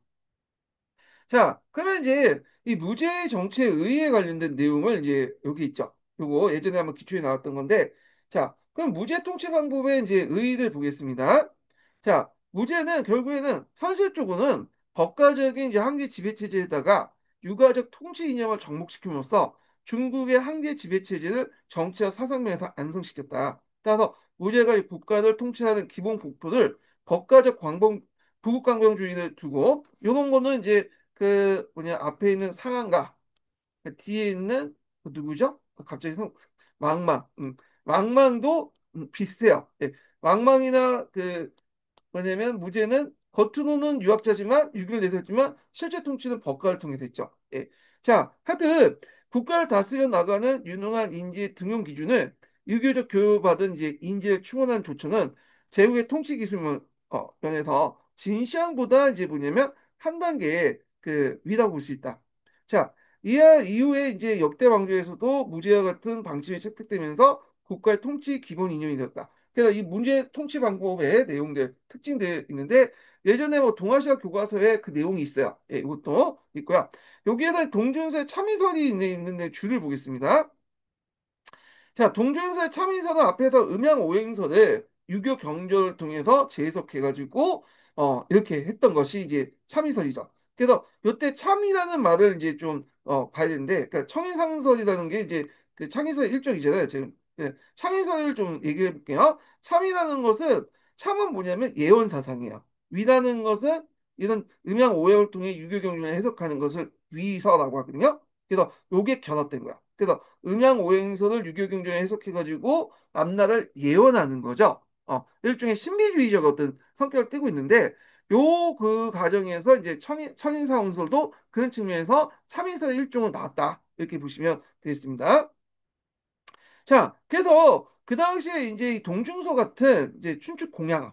자, 그러면 이제 이 무제 정치에 의해 관련된 내용을 이제 여기 있죠. 요거 예전에 한번 기초에 나왔던 건데, 자, 그럼 무제 통치 방법의 이제 의의를 보겠습니다. 자, 무제는 결국에는 현실적으로는 법과적인 이제 한계 지배 체제에다가 유가적 통치 이념을 접목시킴으로써 중국의 한계 지배 체제를 정치와 사상면에서 안성시켰다. 따라서 무제가 이 국가를 통치하는 기본 목표를 법과적 부국강병주의를 두고 이런 거는 이제 그 뭐냐 앞에 있는 상한가 그 뒤에 있는 그 누구죠? 갑자기 망망도 비슷해요. 예. 망망이나 그 뭐냐면 무죄는 겉으로는 유학자지만 유교를 내세웠지만 실제 통치는 법과를 통해서 했죠. 예. 자, 하여튼 국가를 다스려 나가는 유능한 인재 등용 기준을 유교적 교육받은 이제 인재를 충원하는 조처는 제국의 통치 기술 면에서 진시황보다 이제 뭐냐면 한 단계 그 위라고 볼 수 있다. 자, 이하 이후에 이제 역대 왕조에서도 무제와 같은 방침이 채택되면서 국가의 통치 기본 이념이 되었다. 그래서 이 문제 통치 방법의 내용들 특징들 있는데 예전에 뭐 동아시아 교과서에 그 내용이 있어요. 예, 이것도 있고요. 여기에서 동준서의 참의설이 있는데 줄을 보겠습니다. 자, 동준서의 참의설은 앞에서 음양오행설을 유교 경전을 통해서 재해석해가지고 이렇게 했던 것이 이제 참의설이죠. 그래서 이때 참이라는 말을 이제 좀 봐야 되는데, 그러니까 청인상설이라는 게 이제 그 창의설의 일종이잖아요. 지금 예, 창의설을 좀 얘기해 볼게요. 참이라는 것은 참은 뭐냐면 예언 사상이에요. 위라는 것은 이런 음양오행을 통해 유교 경전을 해석하는 것을 위서라고 하거든요. 그래서 요게 결합된 거야. 그래서 음양오행설을 유교경전에 해석해가지고 앞날을 예언하는 거죠. 일종의 신비주의적 어떤 성격을 띠고 있는데 요 그 과정에서 이제 천인사원설도 그런 측면에서 참인설의 일종으로 나왔다. 이렇게 보시면 되겠습니다. 자, 그래서 그 당시에 이제 이 동중서 같은 이제 춘추 공양은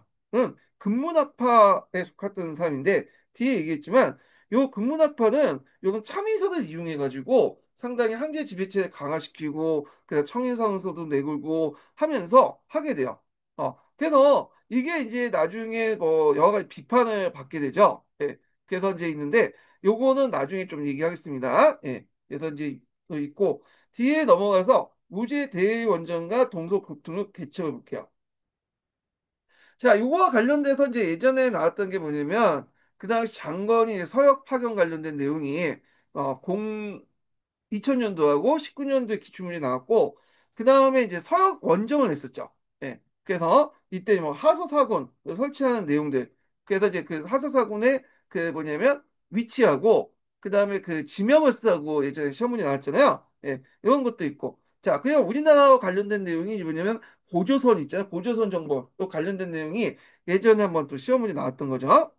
근문학파에 속했던 사람인데 뒤에 얘기했지만 요 근문학파는 요건 참의선을 이용해 가지고 상당히 한계 지배체를 강화시키고 그냥 청인상서도 내걸고 하면서 하게 돼요. 그래서 이게 이제 나중에 뭐 여러 가지 비판을 받게 되죠. 예. 그래서 이제 있는데 요거는 나중에 좀 얘기하겠습니다. 예. 그래서 이제 또 있고 뒤에 넘어가서 무제 대원전과 동서고통을 개척해 볼게요. 자, 요거와 관련돼서 이제 예전에 나왔던 게 뭐냐면 그 당시 장건이 서역 파견 관련된 내용이 어, 2000년도하고 19년도에 기출문이 나왔고 그 다음에 이제 서역 원정을 했었죠. 예. 그래서 이때 뭐 하서사군 설치하는 내용들 그래서 이제 그 하서사군의 그 뭐냐면 위치하고 그 다음에 그 지명을 쓰고 예전에 시험문이 나왔잖아요. 예. 이런 것도 있고 자 그냥 우리나라와 관련된 내용이 뭐냐면 고조선 있잖아요. 고조선 정보 또 관련된 내용이 예전에 한번 또 시험문이 나왔던 거죠.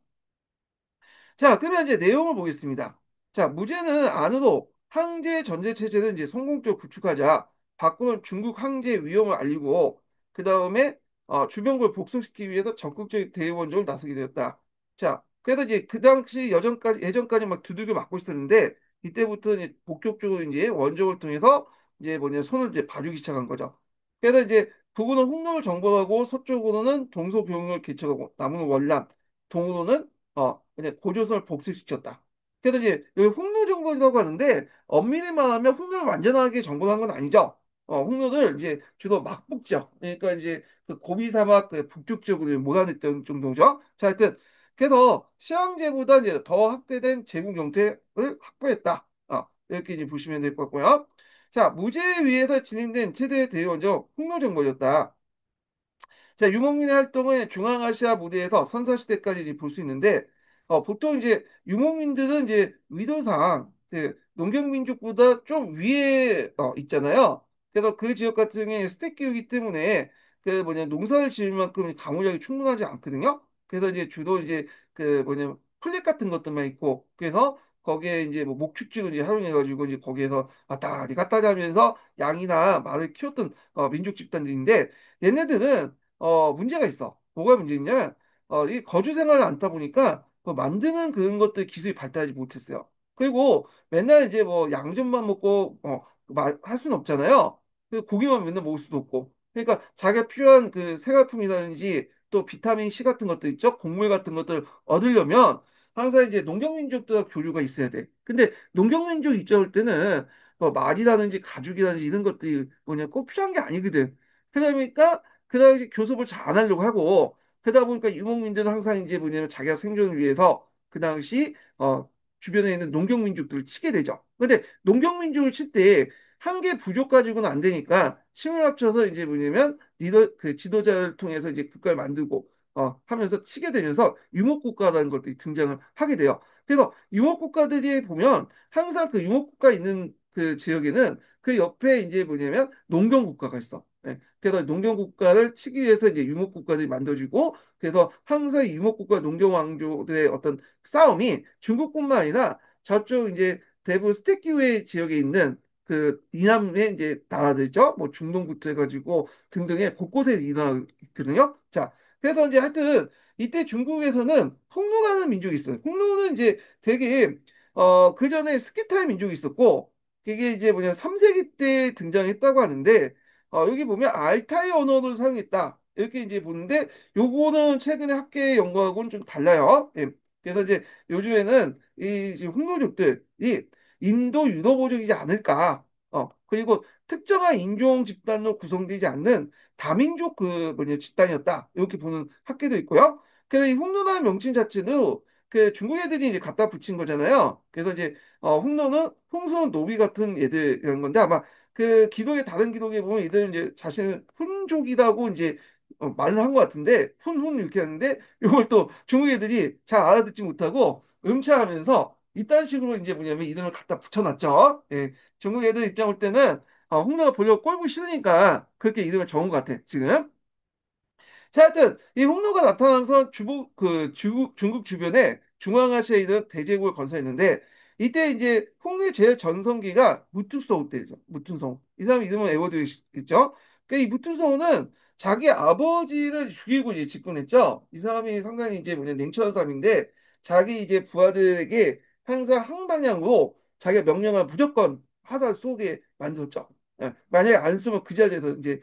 자, 그러면 이제 내용을 보겠습니다. 자, 무제는 안으로 항제 전제 체제를 이제 성공적으로 구축하자. 박근은 중국 항제 위험을 알리고 그 다음에 주변국을 복속시키기 위해서 적극적인 대외 원정을 나서게 되었다. 자, 그래서 이제 그 당시 예전까지 막 두들겨 맞고 있었는데 이때부터 이제 본격적으로 이제 원정을 통해서 이제 뭐냐 손을 이제 봐주기 시작한 거죠. 그래서 이제 북으로는 홍로를 정벌하고 서쪽으로는 동서병을 개척하고 남은 월남, 동으로는 그냥 고조선을 복수시켰다. 그래서 이제 여기 홍로 정벌이라고 하는데 엄밀히 말하면 홍로를 완전하게 정벌한 건 아니죠. 홍로를 이제 주로 막북 지역, 그러니까 이제 그 고비 사막 그 북쪽 지역으로 몰아냈던 정도죠. 자, 하여튼 그래서 시황제보다 이제 더 확대된 제국 영토를 확보했다. 이렇게 이제 보시면 될 것 같고요. 자, 무제 위에서 진행된 최대 대원정 홍로 정벌이었다. 자, 유목민의 활동은 중앙아시아 무대에서 선사시대까지 볼 수 있는데, 보통 이제 유목민들은 이제 의도상 그 농경민족보다 좀 위에 있잖아요. 그래서 그 지역 같은 경우에 스택교이기 때문에 그 뭐냐 농사를 지을 만큼 가무력이 충분하지 않거든요. 그래서 이제 주로 이제 그 뭐냐 플랫 같은 것들만 있고, 그래서 거기에 이제 뭐 목축지를 이제 활용해가지고 이제 거기에서 왔다 갔다 하면서 양이나 말을 키웠던 민족 집단들인데 얘네들은 문제가 있어. 뭐가 문제있냐면, 이 거주 생활을 않다 보니까, 만드는 그런 것들 기술이 발달하지 못했어요. 그리고 맨날 이제 뭐 양념만 먹고, 할 수는 없잖아요. 그 고기만 맨날 먹을 수도 없고. 그러니까 자기가 필요한 그 생활품이라든지 또 비타민 C 같은 것들 있죠? 곡물 같은 것들 얻으려면 항상 이제 농경민족들과 교류가 있어야 돼. 근데 농경민족 입장일 때는 뭐 말이라든지 가죽이라든지 이런 것들이 뭐냐 꼭 필요한 게 아니거든. 그러니까 그 당시 교섭을 잘 안 하려고 하고 그러다 보니까 유목민들은 항상 이제 뭐냐면 자기가 생존을 위해서 그 당시 주변에 있는 농경민족들을 치게 되죠. 근데 농경민족을 칠 때 한 개 부족 가지고는 안 되니까 힘을 합쳐서 이제 뭐냐면 리더 그 지도자를 통해서 이제 국가를 만들고 하면서 치게 되면서 유목국가라는 것들이 등장을 하게 돼요. 그래서 유목국가들이 보면 항상 그 유목국가 있는 그 지역에는 그 옆에 이제 뭐냐면 농경국가가 있어. 예. 그래서 농경국가를 치기 위해서 이제 유목국가들이 만들어지고 그래서 항상 유목국가 농경왕조들의 어떤 싸움이 중국뿐만 아니라 저쪽 이제 대부분 스테키웨이 지역에 있는 그 이남의 이제 나라들이죠. 뭐 중동부터 해가지고 등등의 곳곳에 일어나거든요. 자, 그래서 이제 하여튼 이때 중국에서는 홍루라는 민족이 있어요. 홍루는 이제 되게 그 전에 스키타이 민족이 있었고 그게 이제 뭐냐 3세기 때 등장했다고 하는데 여기 보면 알타이 언어를 사용했다. 이렇게 이제 보는데 요거는 최근에 학계 연구하고는 좀 달라요. 예. 그래서 이제 요즘에는 이 지금 흑노족들이 인도 유럽어족이지 않을까. 그리고 특정한 인종 집단으로 구성되지 않는 다민족 그 뭐냐 집단이었다. 이렇게 보는 학계도 있고요. 그래서 이 흑노라는 명칭 자체도 그 중국 애들이 이제 갖다 붙인 거잖아요. 그래서 이제 흑노는 홍수는 노비 같은 애들이라는 건데 아마 그 기독의 다른 기독에 보면 이들은 이제 자신을 훈족이라고 이제 말을 한 것 같은데 훈훈 이렇게 하는데 이걸 또 중국 애들이 잘 알아듣지 못하고 음차하면서 이딴 식으로 이제 뭐냐면 이름을 갖다 붙여놨죠. 예. 중국 애들 입장 올 때는 홍로가 보려고 꼴보기 싫으니까 그렇게 이름을 적은 것 같아 지금. 자, 하여튼 이 홍로가 나타나면서 중국 주변에 중앙아시아에 있는 대제국을 건설했는데 이때 이제 홍로의 제일 전성기가 무투서우 때죠. 무투서우. 이 사람 이름은 에워드 있죠. 이 무투서우는 자기 아버지를 죽이고 이제 집권했죠. 이 사람이 상당히 이제 뭐냐 냉철한 사람인데 자기 이제 부하들에게 항상 항방향으로 자기가 명령을 무조건 하다 쏘게 만들었죠. 예, 만약에 안 쏘면 그 자리에서 이제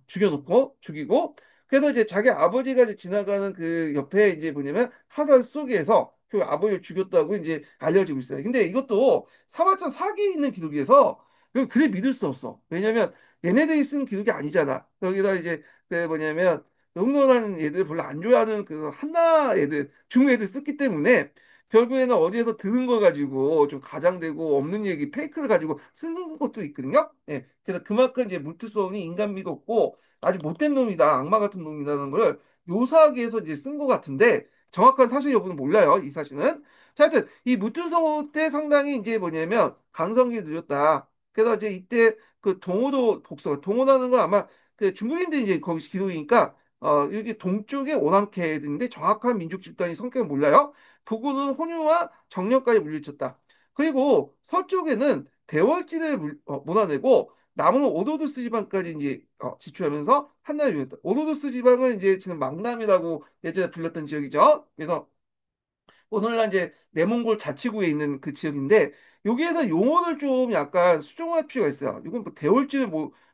죽여놓고 죽이고 그래서 이제 자기 아버지가 이제 지나가는 그 옆에 이제 뭐냐면 화살 속에서 그 아버지를 죽였다고 이제 알려지고 있어요. 근데 이것도 사발전 사기에 있는 기록이어서 그래 믿을 수 없어. 왜냐면 얘네들이 쓴 기록이 아니잖아. 여기다 이제 그 뭐냐면 영론하는 애들 별로 안 좋아하는 그 한나 애들 중국 애들 썼기 때문에 결국에는 어디에서 들은 거 가지고 좀 가장되고 없는 얘기 페이크를 가지고 쓰는 것도 있거든요. 예. 그래서 그만큼 이제 물투소운이 인간 믿었고 아주 못된 놈이다, 악마 같은 놈이다라는 걸 묘사하기 위해서 이제 쓴 것 같은데 정확한 사실 여부는 몰라요. 이 사실은. 자, 하여튼 이 무투성호 때 상당히 이제 뭐냐면 강성기 누렸다. 그래서 이제 이때 그 동호도 복수가 동호라는 건 아마 그 중국인들이 이제 거기 기록이니까 여기 동쪽에 오랑캐인데 정확한 민족 집단이 성격을 몰라요. 북부는 혼유와 정령까지 물리쳤다. 그리고 서쪽에는 대월지대를 몰아내고 남은 오도두스 지방까지 이제 지출하면서 한나라를 이뤘다. 오도두스 지방은 이제 지금 망남이라고 예전에 불렸던 지역이죠. 그래서 오늘날 이제 내몽골 자치구에 있는 그 지역인데 여기에서 용어를 좀 약간 수정할 필요가 있어요. 이건 뭐 대월지를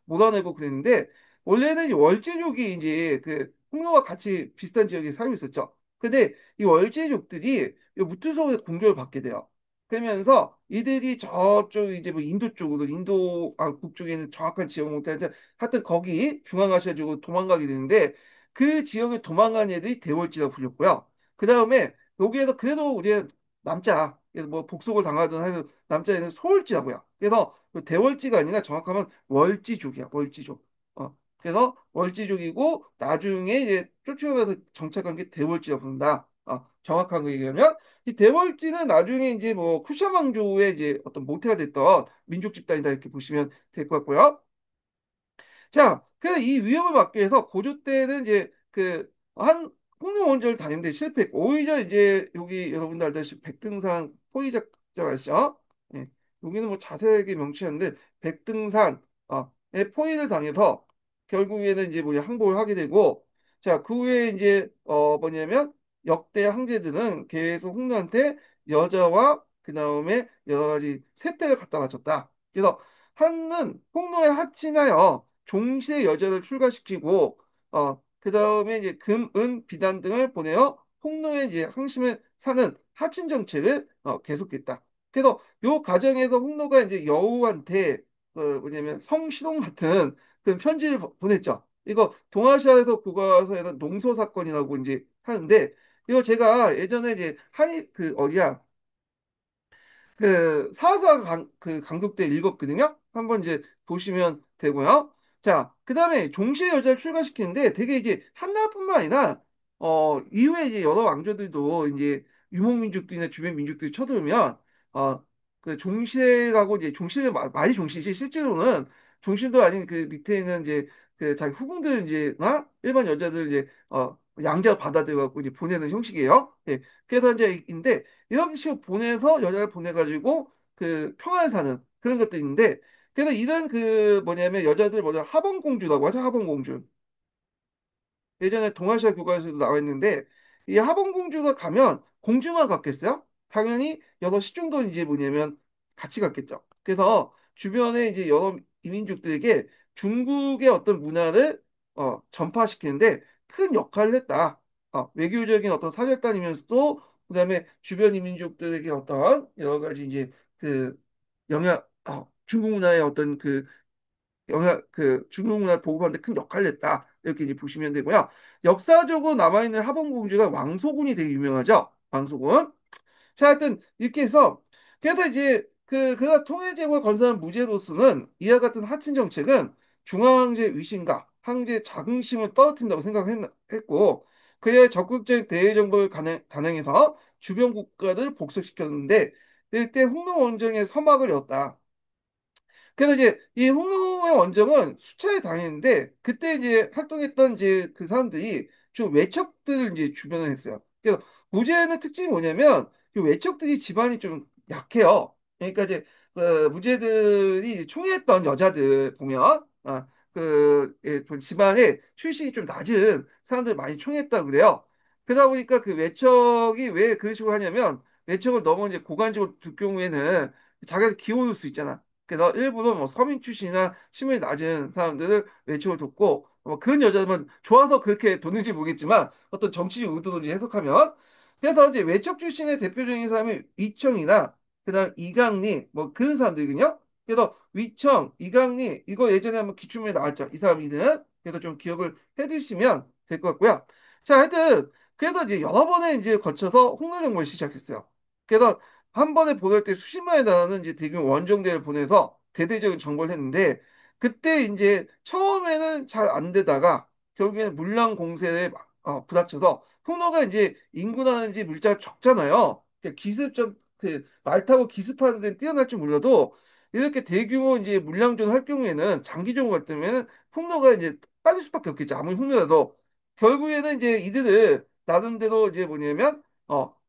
몰아내고 그랬는데 원래는 이 월제족이 이제 그 홍로와 같이 비슷한 지역에 살고 있었죠. 근데 이 월제족들이 이 무투석에서 공격을 받게 돼요. 그러면서 이들이 저쪽 이제 뭐 인도 쪽으로 북쪽에 있는 정확한 지역 못하는데 하여튼 거기 중앙아시아 쪽으로 도망가게 되는데 그 지역에 도망간 애들이 대월지라고 불렸고요. 그 다음에 여기에서 그래도 우리 남자, 그래서 뭐 복속을 당하든 해도 남자애는 소월지라고요. 그래서 그 대월지가 아니라 정확하면 월지족이야, 월지족. 그래서 월지족이고 나중에 이제 쫓겨나서 정착한 게 대월지라고 부른다. 정확한 거 얘기하면 이 대월지는 나중에 이제 뭐 쿠샤 왕조의 이제 어떤 모태가 됐던 민족 집단이다 이렇게 보시면 될 것 같고요. 자, 그래서 이 위협을 막기 위해서 고조 때는 이제 그 한 홍룡 원정을 다니는데 실패했고 오히려 이제 여기 여러분들 알다시피 백등산 포위 작전 아시죠? 예, 여기는 뭐 자세하게 명시하는데 백등산에 포위를 당해서 결국에는 이제 뭐냐 항복을 하게 되고 자, 그 후에 이제 뭐냐면 역대 황제들은 계속 홍로한테 여자와 그 다음에 여러 가지 세패를 갖다 바쳤다. 그래서 한은 홍로에 합친하여 종시의 여자를 출가시키고 그다음에 이제 금, 은, 비단 등을 보내어 홍로의 이제 항심을 사는 하친 정책을 계속했다. 그래서 요 과정에서 홍로가 이제 여우한테 뭐냐면 성시동 같은 그 편지를 보냈죠. 이거 동아시아에서 교과서에서 농소 사건이라고 이제 하는데 이거 제가 예전에 이제 한이 그 어디야 그 사사 그 강독대 읽었거든요. 한번 이제 보시면 되고요. 자, 그다음에 종시의 여자를 출가시키는데 되게 이제 한나라뿐만 아니라 이후에 이제 여러 왕조들도 이제 유목민족들이나 주변 민족들이 쳐들어오면 그 종시라고 이제 종시를 많이 종시지 실제로는 종신도 아닌 그 밑에 있는 이제 그 자기 후궁들 이제나 일반 여자들 이제 양자 받아들여갖고 이제 보내는 형식이에요. 예. 그래서 이제 인데 이런 식으로 보내서 여자를 보내가지고 그 평화를 사는 그런 것도 있는데 그래서 이런 그 뭐냐면 여자들 먼저 하봉공주라고 하죠. 하봉공주. 예전에 동아시아 교과서에도 나와 있는데 이 하봉공주가 가면 공주만 갔겠어요? 당연히 여러 시종도 이제 뭐냐면 같이 갔겠죠. 그래서 주변에 이제 여러 이민족들에게 중국의 어떤 문화를 전파시키는데 큰 역할을 했다. 외교적인 어떤 사절단이면서도 그다음에 주변 이민족들에게 어떤 여러 가지 이제 그 영향 중국 문화의 어떤 그 중국 문화를 보급하는데 큰 역할을 했다. 이렇게 이제 보시면 되고요. 역사적으로 남아있는 하봉공주가 왕소군이 되게 유명하죠. 왕소군. 자, 하여튼 이렇게 해서 그래서 이제 그가 통일제국을 건설한 무제로서는 이와 같은 하친 정책은 중앙제 위신과 황제 자긍심을 떨어뜨린다고 생각했고 그의 적극적인 대외 정보를 단행해서 주변 국가를 복속시켰는데 이때 홍로 원정의 서막을 였다. 그래서 이제 이 홍콩의 원정은 수차에 당했는데 그때 이제 활동했던 이제 그 사람들이 좀 외척들을 이제 주변에 했어요. 그래서 무제는 특징이 뭐냐면 이 외척들이 집안이 좀 약해요. 그러니까 이제 무제들이 총애했던 여자들 보면 좀 집안에 출신이 좀 낮은 사람들 많이 총애했다 그래요. 그러다 보니까 그 외척이 왜 그런 식으로 하냐면 외척을 너무 이제 고관직으로 둘 경우에는 자기가 기어오를 수 있잖아. 그래서 일부러 뭐 서민 출신이나 신분이 낮은 사람들을 외척을 돕고 뭐 그런 여자만 좋아서 그렇게 돕는지 모르겠지만 어떤 정치적 의도를 해석하면 그래서 이제 외척 출신의 대표적인 사람이 위청이나 그다음 이강리 뭐 그런 사람들이거든요. 그래서 위청, 이강리 이거 예전에 한번 기출문에 나왔죠. 이 사람이는 그래서 좀 기억을 해두시면 될 것 같고요. 자, 하여튼 그래서 이제 여러 번에 이제 거쳐서 홍노정벌을 시작했어요. 그래서 한 번에 보낼 때 수십만에 달하는 이제 대규모 원정대를 보내서 대대적인 정벌을 했는데 그때 이제 처음에는 잘 안 되다가 결국에는 물량 공세에 부닥쳐서 폭로가 이제 인구라든지 물자가 적잖아요. 그러니까 기습적 그 말 타고 기습하는 데는 뛰어날 줄 몰라도 이렇게 대규모 이제 물량전 할 경우에는 장기적으로 갈 때면 폭로가 이제 빠질 수밖에 없겠죠. 아무리 흉내라도 결국에는 이제 이들을 나름대로 이제 뭐냐면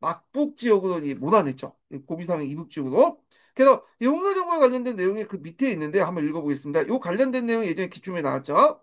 막북 지역으로 이 몰아냈죠. 고비사명 이북 지역으로. 그래서 이 홍로 정보에 관련된 내용이 그 밑에 있는데 한번 읽어보겠습니다. 이 관련된 내용이 예전에 기출문에 나왔죠.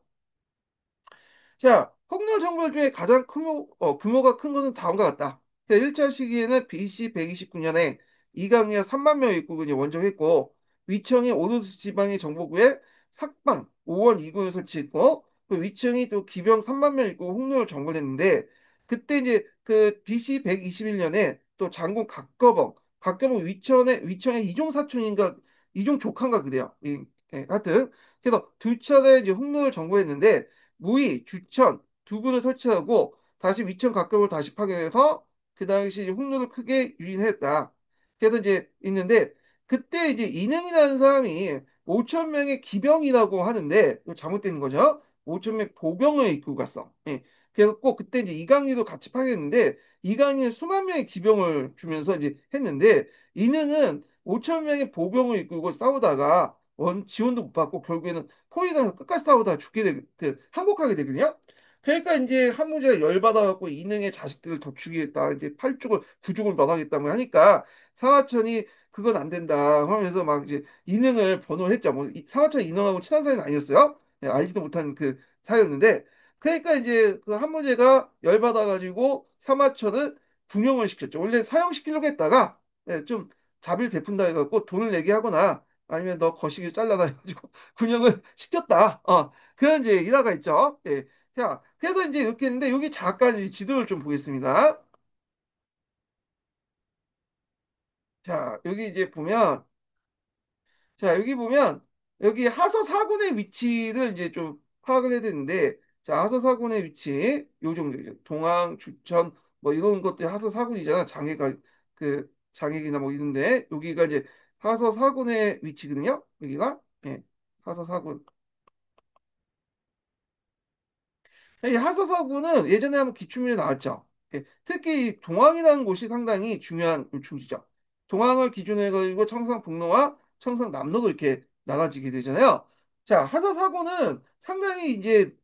자, 폭력 정벌 중에 가장 규모가 큰 것은 다음과 같다. 1차 시기에는 BC 129년에 이강이와 3만 명의 육군이 원정했고, 위청이 오르스 지방의 정보부에 sak방 5원 2군을 설치했고, 그 위청이 또 기병 3만 명 있고 홍련을 정벌했는데, 그때 이제 그 BC 121년에 또 장군 각거봉 위청의 이종 사촌인가 이종 조카인가 그래요. 하여튼 그래서 두 차례 이제 홍련을 정벌했는데 무의, 주천 두 군을 설치하고 다시 위천 각각을 다시 파견해서 그 당시 이제 홍련을 크게 유인했다. 그래서 이제 있는데 그때 이제 이능이라는 사람이 5천 명의 기병이라고 하는데 이거 잘못된 거죠. 5천 명 보병을 이끌고 갔어. 예. 그래서 꼭 그때 이제 이강리도 같이 파견했는데 이강리는 수만 명의 기병을 주면서 이제 했는데 이능은 5천 명의 보병을 이끌고 싸우다가 원 지원도 못 받고 결국에는 포위당해서 끝까지 싸우다가 항복하게 되거든요. 그러니까 이제 한무제가 열받아갖고 이능의 자식들을 더 죽이겠다. 이제 팔죽을 부죽을 받아겠다고 하니까 사화천이 그건 안 된다 하면서 막 이제 이능을 번호했죠. 뭐 사화천이 이능하고 친한 사이는 아니었어요. 예, 알지도 못한 그 사이였는데 그러니까 이제 그 한무제가 열받아가지고 사마천을 군용을 시켰죠. 원래 사형시키려고 했다가 좀 자비를 베푼다 해갖고 돈을 내게 하거나 아니면 너 거시기 잘라다 해가지고 군용을 시켰다. 그런 이제 일화가 있죠. 예. 자, 그래서 이제 이렇게 했는데 여기 잠깐 이 지도를 좀 보겠습니다. 자, 여기 이제 보면 자, 여기 보면 여기 하서 사군의 위치를 이제 좀 파악을 해야 되는데 자, 하서 사군의 위치 요 정도 동항, 주천 뭐 이런 것들이 하서 사군이잖아. 장애가 그 장애기나 뭐 이런데 여기가 이제 하서 사군의 위치거든요. 여기가 예. 하서 사군 이 하서사구는 예전에 한번 기출문제 나왔죠. 예, 특히 이 동항이라는 곳이 상당히 중요한 요충지죠. 동항을 기준으로 해가지고 청상북로와 청상남로도 이렇게 나눠지게 되잖아요. 자, 하서사구는 상당히 이제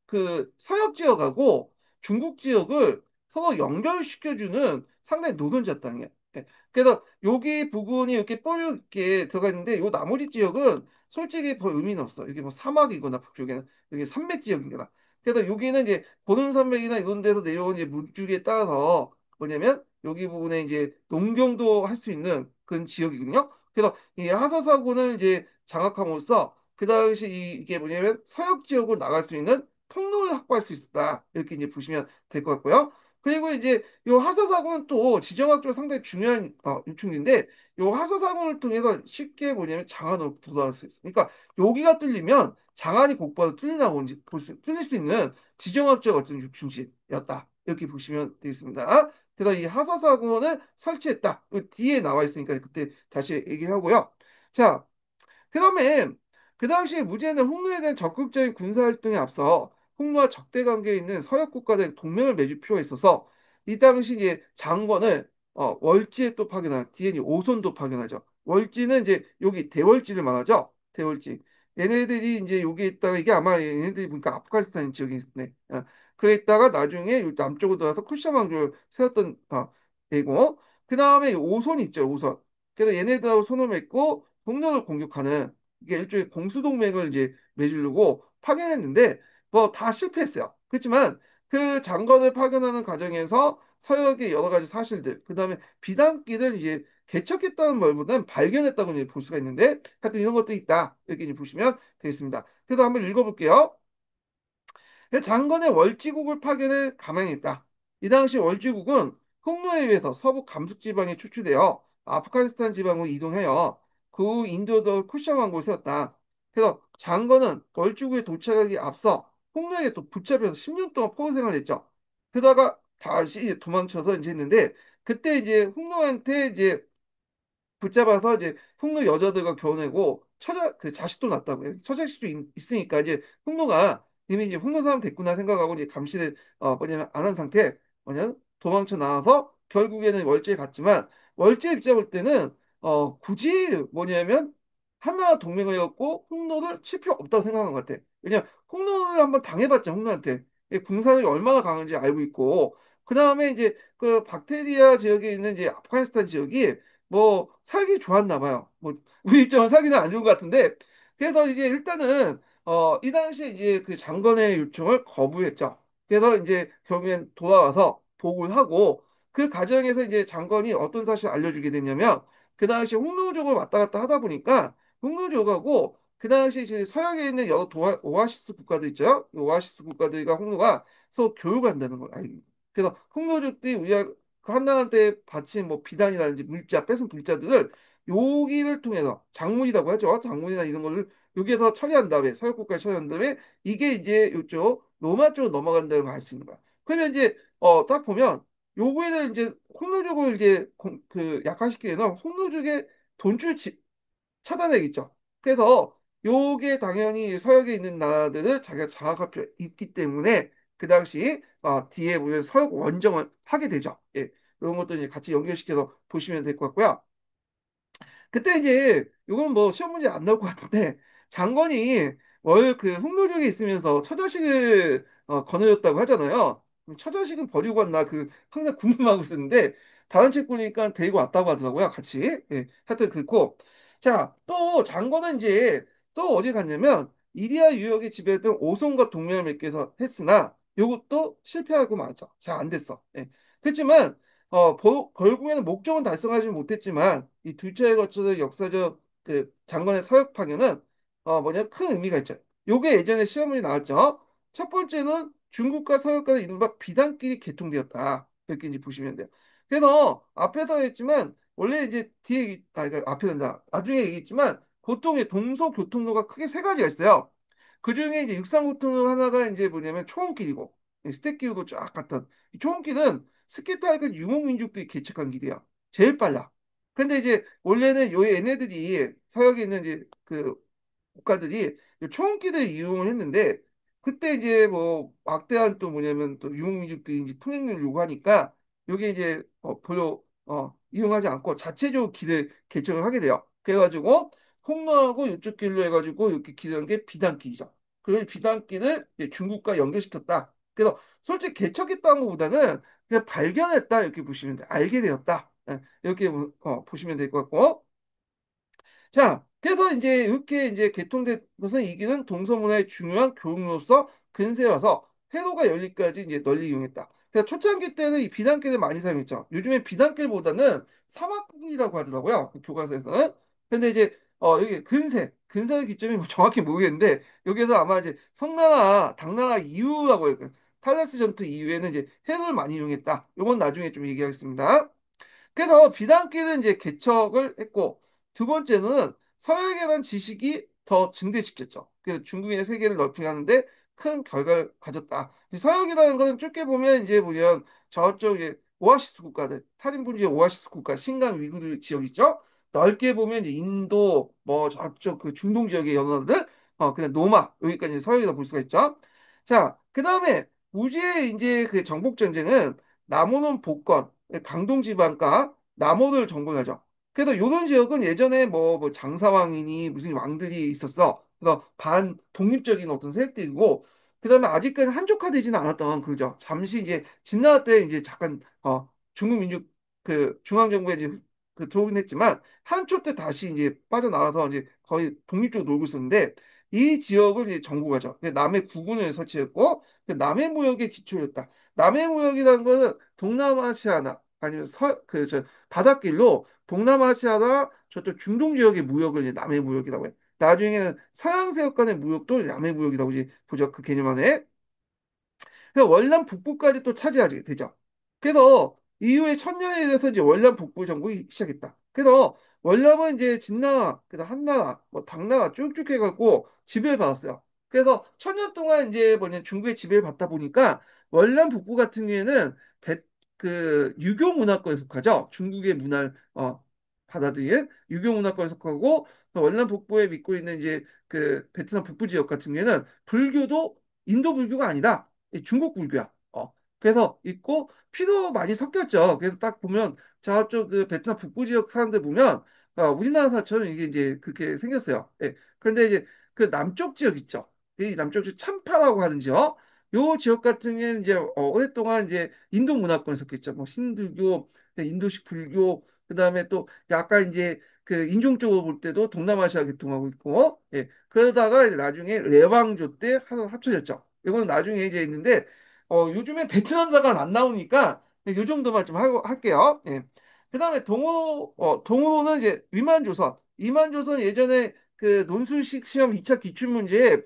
그 서역 지역하고 중국 지역을 서로 연결시켜주는 상당히 노른자 땅이에요. 예, 그래서 여기 부분이 이렇게 뻘겋게 들어가 있는데 요 나머지 지역은 솔직히 별 의미는 없어. 이게 뭐 사막이거나 북쪽에는 여기 산맥 지역이거나 그래서 여기는 이제 고능산맥이나 이런 데서 내려온 이제 물줄기에 따라서 뭐냐면 여기 부분에 이제 농경도 할 수 있는 그런 지역이거든요. 그래서 이 하서사구는 이제 장악함으로써 그 당시 이게 뭐냐면 서역 지역으로 나갈 수 있는 통로를 확보할 수 있었다. 이렇게 이제 보시면 될 것 같고요. 그리고 이제 요 하서사구는 또 지정학적으로 상당히 중요한 유충인데 요 하서사구를 통해서 쉽게 뭐냐면 장안으로 도달할 수 있어요. 그러니까 여기가 뚫리면 장안이 곧바로 뚫리나고 이제 뚫릴 수 있는 지정학적 어떤 유충지였다. 이렇게 보시면 되겠습니다. 그래서 이 하서사고는 설치했다. 그 뒤에 나와 있으니까 그때 다시 얘기하고요. 자, 그다음에 그 당시에 무제는 홍루에 대한 적극적인 군사 활동에 앞서 홍루와 적대 관계에 있는 서역 국가들 동맹을 맺을 필요가 있어서 이 당시 이제 장관을 월지에 또 파견할 뒤에 이제 오손도 파견하죠. 월지는 이제 여기 대월지를 말하죠. 대월지. 얘네들이 이제 여기 있다가 이게 아마 얘네들이 보니까 아프가니스탄 지역에 있네. 그랬다가 나중에 요 남쪽으로 들어가서 쿠샤망조를 세웠던 애고 그 다음에 오손 있죠. 오손. 그래서 얘네들하고 손을 맺고 동력을 공격하는 이게 일종의 공수동맹을 이제 맺으려고 파견했는데 뭐 다 실패했어요. 그렇지만 그 장관을 파견하는 과정에서 서역의 여러 가지 사실들, 그다음에 비단기를 이제 개척했다는 말보다는 발견했다고 이제 볼 수가 있는데 하여튼 이런 것도 있다. 이렇게 이제 보시면 되겠습니다. 그래서 한번 읽어볼게요. 장건의 월지국을 파견을 감행했다. 이 당시 월지국은 홍로에 의해서 서부 감숙 지방에 추출되어 아프가니스탄 지방으로 이동하여 그 인도도 쿠샤 왕국을 세웠다. 그래서 장건은 월지국에 도착하기 앞서 홍로에 또 붙잡혀서 10년 동안 포로 생활했죠. 그러다가 다시 이제 도망쳐서 이제 했는데 그때 이제 홍로한테 이제 붙잡아서 이제 풍로 여자들과 결혼하고 그 자식도 낳았다고 요 처자식도 있으니까 이제 풍로가 이미 이제 풍로 사람 됐구나 생각하고 이제 감시를 뭐냐면 안 한 상태 뭐냐 도망쳐 나와서 결국에는 월제에 갔지만 월제 입장 볼 때는 굳이 뭐냐면 하나 동맹을 였고 홍로를 칠 필요 없다고 생각한 것 같아. 왜냐면 홍로를 한번 당해봤자 홍로한테 궁산이 얼마나 강한지 알고 있고, 그 다음에 이제 그 박테리아 지역에 있는 이제 아프가니스탄 지역이 뭐 살기 좋았나 봐요. 뭐 우리 입장은 살기는 안 좋은 것 같은데, 그래서 이제 일단은 이 당시에 이제 그 장관의 요청을 거부했죠. 그래서 이제 결국엔 돌아와서 복을 하고, 그 과정에서 이제 장관이 어떤 사실을 알려주게 됐냐면, 그 당시 홍루족을 왔다 갔다 하다 보니까 홍루족하고 그 당시 이제 서양에 있는 여러 오아시스 국가들 있죠. 이 오아시스 국가들과 홍루가 서로 교육한다는 걸 알고. 그래서 홍루족들이 우리가 그 한나라한테 바친 뭐 비단이라든지 물자, 뺏은 물자들을 여기를 통해서 장문이라고 하죠. 장문이나 이런 거를 여기에서 처리한 다음에 서역 국가에 처리한 다음에 이게 이제 이쪽 로마 쪽으로 넘어간다는 걸 알 수 있는 거야. 그러면 이제 딱 보면 요거에는 이제 홍루족을 이제 그 약화시키기 위해서 홍루족의 돈줄 차단해야겠죠. 그래서 요게 당연히 서역에 있는 나라들을 자기가 장악할 필요 있기 때문에 그 당시 뒤에 보면 서역 원정을 하게 되죠. 예. 이런 것도 이제 같이 연결시켜서 보시면 될 것 같고요. 그때 이제 이건 뭐 시험 문제 안 나올 것 같은데 장건이 월 그 흥노력에 있으면서 처자식을 거느렸다고 하잖아요. 그럼 처자식은 버리고 왔나 그 항상 궁금하고 있었는데 다른 책 보니까 데리고 왔다고 하더라고요. 같이. 예. 하여튼 그렇고 자, 또 장건은 이제 또 어디 갔냐면 이리아 유역에 지배했던 오손과 동맹을 맺기 위해서 했으나 이것도 실패하고 말았죠. 잘 안 됐어. 예. 그렇지만 결국에는 목적은 달성하지 못했지만 이 두 차에 걸쳐서 역사적 그 장관의 서역 파견은 뭐냐 큰 의미가 있죠. 요게 예전에 시험문이 나왔죠. 첫 번째는 중국과 서역 간의 이른바 비단길이 개통되었다. 이렇게 이제 보시면 돼요. 그래서 앞에서 했지만 원래 이제 그러니까 앞에 된다. 나중에 얘기했지만 보통의 동서교통로가 크게 세 가지가 있어요. 그 중에 이제 육상교통로 하나가 이제 뭐냐면 초원길이고 스택길도 쫙 갔던 이 초원길은 스키타이그 유목민족들이 개척한 길이야. 제일 빨라. 근데 이제 원래는 요 얘네들이 서역에 있는 이제 그 국가들이 요 초원길을 이용을 했는데 그때 이제 뭐 막대한 또 뭐냐면 또 유목민족들이 이제 통행료를 요구하니까 요게 이제 별로 이용하지 않고 자체적으로 길을 개척을 하게 돼요. 그래가지고 홍로하고 이쪽 길로 해가지고 이렇게 길한 게 비단길이죠. 그 비단길을 이제 중국과 연결시켰다. 그래서 솔직히 개척했다는 것보다는 그냥 발견했다 이렇게 보시면 돼. 알게 되었다. 예, 이렇게 보시면 될 것 같고. 자, 그래서 이제 이렇게 이제 개통된 것은 이기는 동서문화의 중요한 교육로서 근세에 와서 회로가 열리까지 이제 널리 이용했다. 그래서 초창기 때는 이 비단길을 많이 사용했죠. 요즘에 비단길보다는 사막길이라고 하더라고요. 그 교과서에서는. 근데 이제 여기 근세의 기점이 뭐 정확히 모르겠는데 여기서 아마 이제 성나라, 당나라 이후라고 해요. 탈레스 전투 이후에는 이제 해로를 많이 이용했다. 이건 나중에 좀 얘기하겠습니다. 그래서 비단길은 이제 개척을 했고 두 번째는 서양에 대한 지식이 더 증대시켰죠. 그래서 중국인의 세계를 넓혀가는데 큰 결과를 가졌다. 이 서양이라는 것은 좁게 보면 이제 보면 저쪽 이제 오아시스 국가들, 탈인분지의 오아시스 국가, 신강 위구르 지역 있죠. 넓게 보면 이제 인도, 뭐 저쪽 그 중동 지역의 연어들, 그냥 노마 여기까지 서양이다 볼 수가 있죠. 자, 그 다음에 우지의 이제 그 정복 전쟁은 남원은 복권, 강동 지방과 남원을 정복하죠. 그래서 요런 지역은 예전에 뭐 장사왕이니 무슨 왕들이 있었어. 그래서 반 독립적인 어떤 세력들이고, 그다음에 아직까지 한족화되지는 않았던 그죠. 잠시 이제 진나라 때 이제 잠깐 중국 민족 그 중앙 정부에 이제 그 들어오긴 했지만 한초 때 다시 이제 빠져나와서 이제 거의 독립적으로 놀고 있었는데 이 지역을 이제 정복하죠. 남해 구군을 설치했고 남해 무역의 기초였다. 남해 무역이라는 거는 동남아시아나 아니면 저 바닷길로 동남아시아나 저쪽 중동 지역의 무역을 이제 남해 무역이라고 해요. 나중에는 서양 세력 간의 무역도 남해 무역이라고 이제 보죠. 그 개념 안에. 그래서 월남 북부까지 또 차지하게 되죠. 그래서 이후에 천년에 대해서 이제 월남 북부 정복이 시작했다. 그래서 월남은 이제 진나라, 그다음 한나라, 뭐 당나라 쭉쭉 해갖고 지배를 받았어요. 그래서 천년 동안 이제 뭐냐 중국의 지배를 받다 보니까 월남 북부 같은 경우에는 그 유교 문화권에 속하죠. 중국의 문화를 받아들인 유교 문화권에 속하고 월남 북부에 믿고 있는 이제 그 베트남 북부 지역 같은 경우에는 불교도 인도 불교가 아니다. 중국 불교야. 그래서 있고 피도 많이 섞였죠. 그래서 딱 보면 저쪽 그 베트남 북부 지역 사람들 보면 우리나라 사람처럼 이게 이제 그렇게 생겼어요. 예. 그런데 이제 그 남쪽 지역 있죠. 이 남쪽 지역 참파라고 하는 지역. 요 지역 같은 경우에는 이제 오랫동안 이제 인도 문화권에 속했죠. 뭐 힌두교, 인도식 불교, 그다음에 또 약간 이제 그 인종적으로 볼 때도 동남아시아 계통하고 있고, 예. 그러다가 이제 나중에 레왕조 때 합쳐졌죠. 이거는 나중에 이제 있는데, 요즘에 베트남사가 안 나오니까 요 정도만 좀 하고 할게요. 예. 그다음에 동호는 이제 위만조선. 위만조선 예전에 그 논술식 시험 2차 기출문제에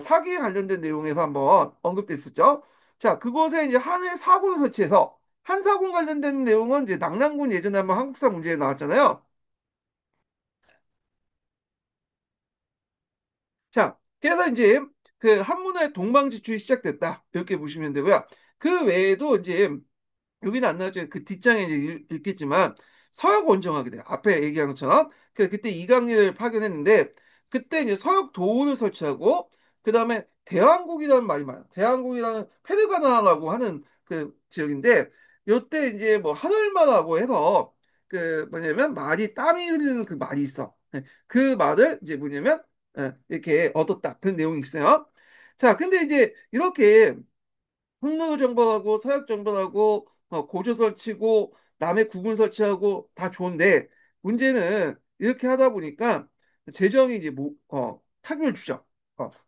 사기에 관련된 내용에서 한번 언급됐었죠. 자, 그곳에 이제 한해 사고를 설치해서 한사군 관련된 내용은 이제 낙랑군 예전에 한번 한국사 문제에 나왔잖아요. 자, 그래서 이제 그 한문의 동방지출이 시작됐다. 이렇게 보시면 되고요. 그 외에도 이제 여기는 안 나왔죠. 그 뒷장에 이제 읽겠지만 서역 원정하게 돼요. 앞에 얘기한 것처럼. 그때 이강리를 파견했는데 그때 이제 서역 도우를 설치하고 그다음에 대왕국이라는 말이 많아요. 대왕국이라는 페르가나라고 하는 그 지역인데 요때 이제 뭐 하늘마라고 해서 그 뭐냐면 말이 땀이 흐르는 그 말이 있어. 네, 그 말을 이제 뭐냐면 이렇게 얻었다. 그런 내용이 있어요. 자, 근데 이제 이렇게 흑로 정벌하고 서역 정벌하고 고조 설치고 남의 국군 설치하고 다 좋은데 문제는 이렇게 하다 보니까 재정이 이제 타격을 주죠.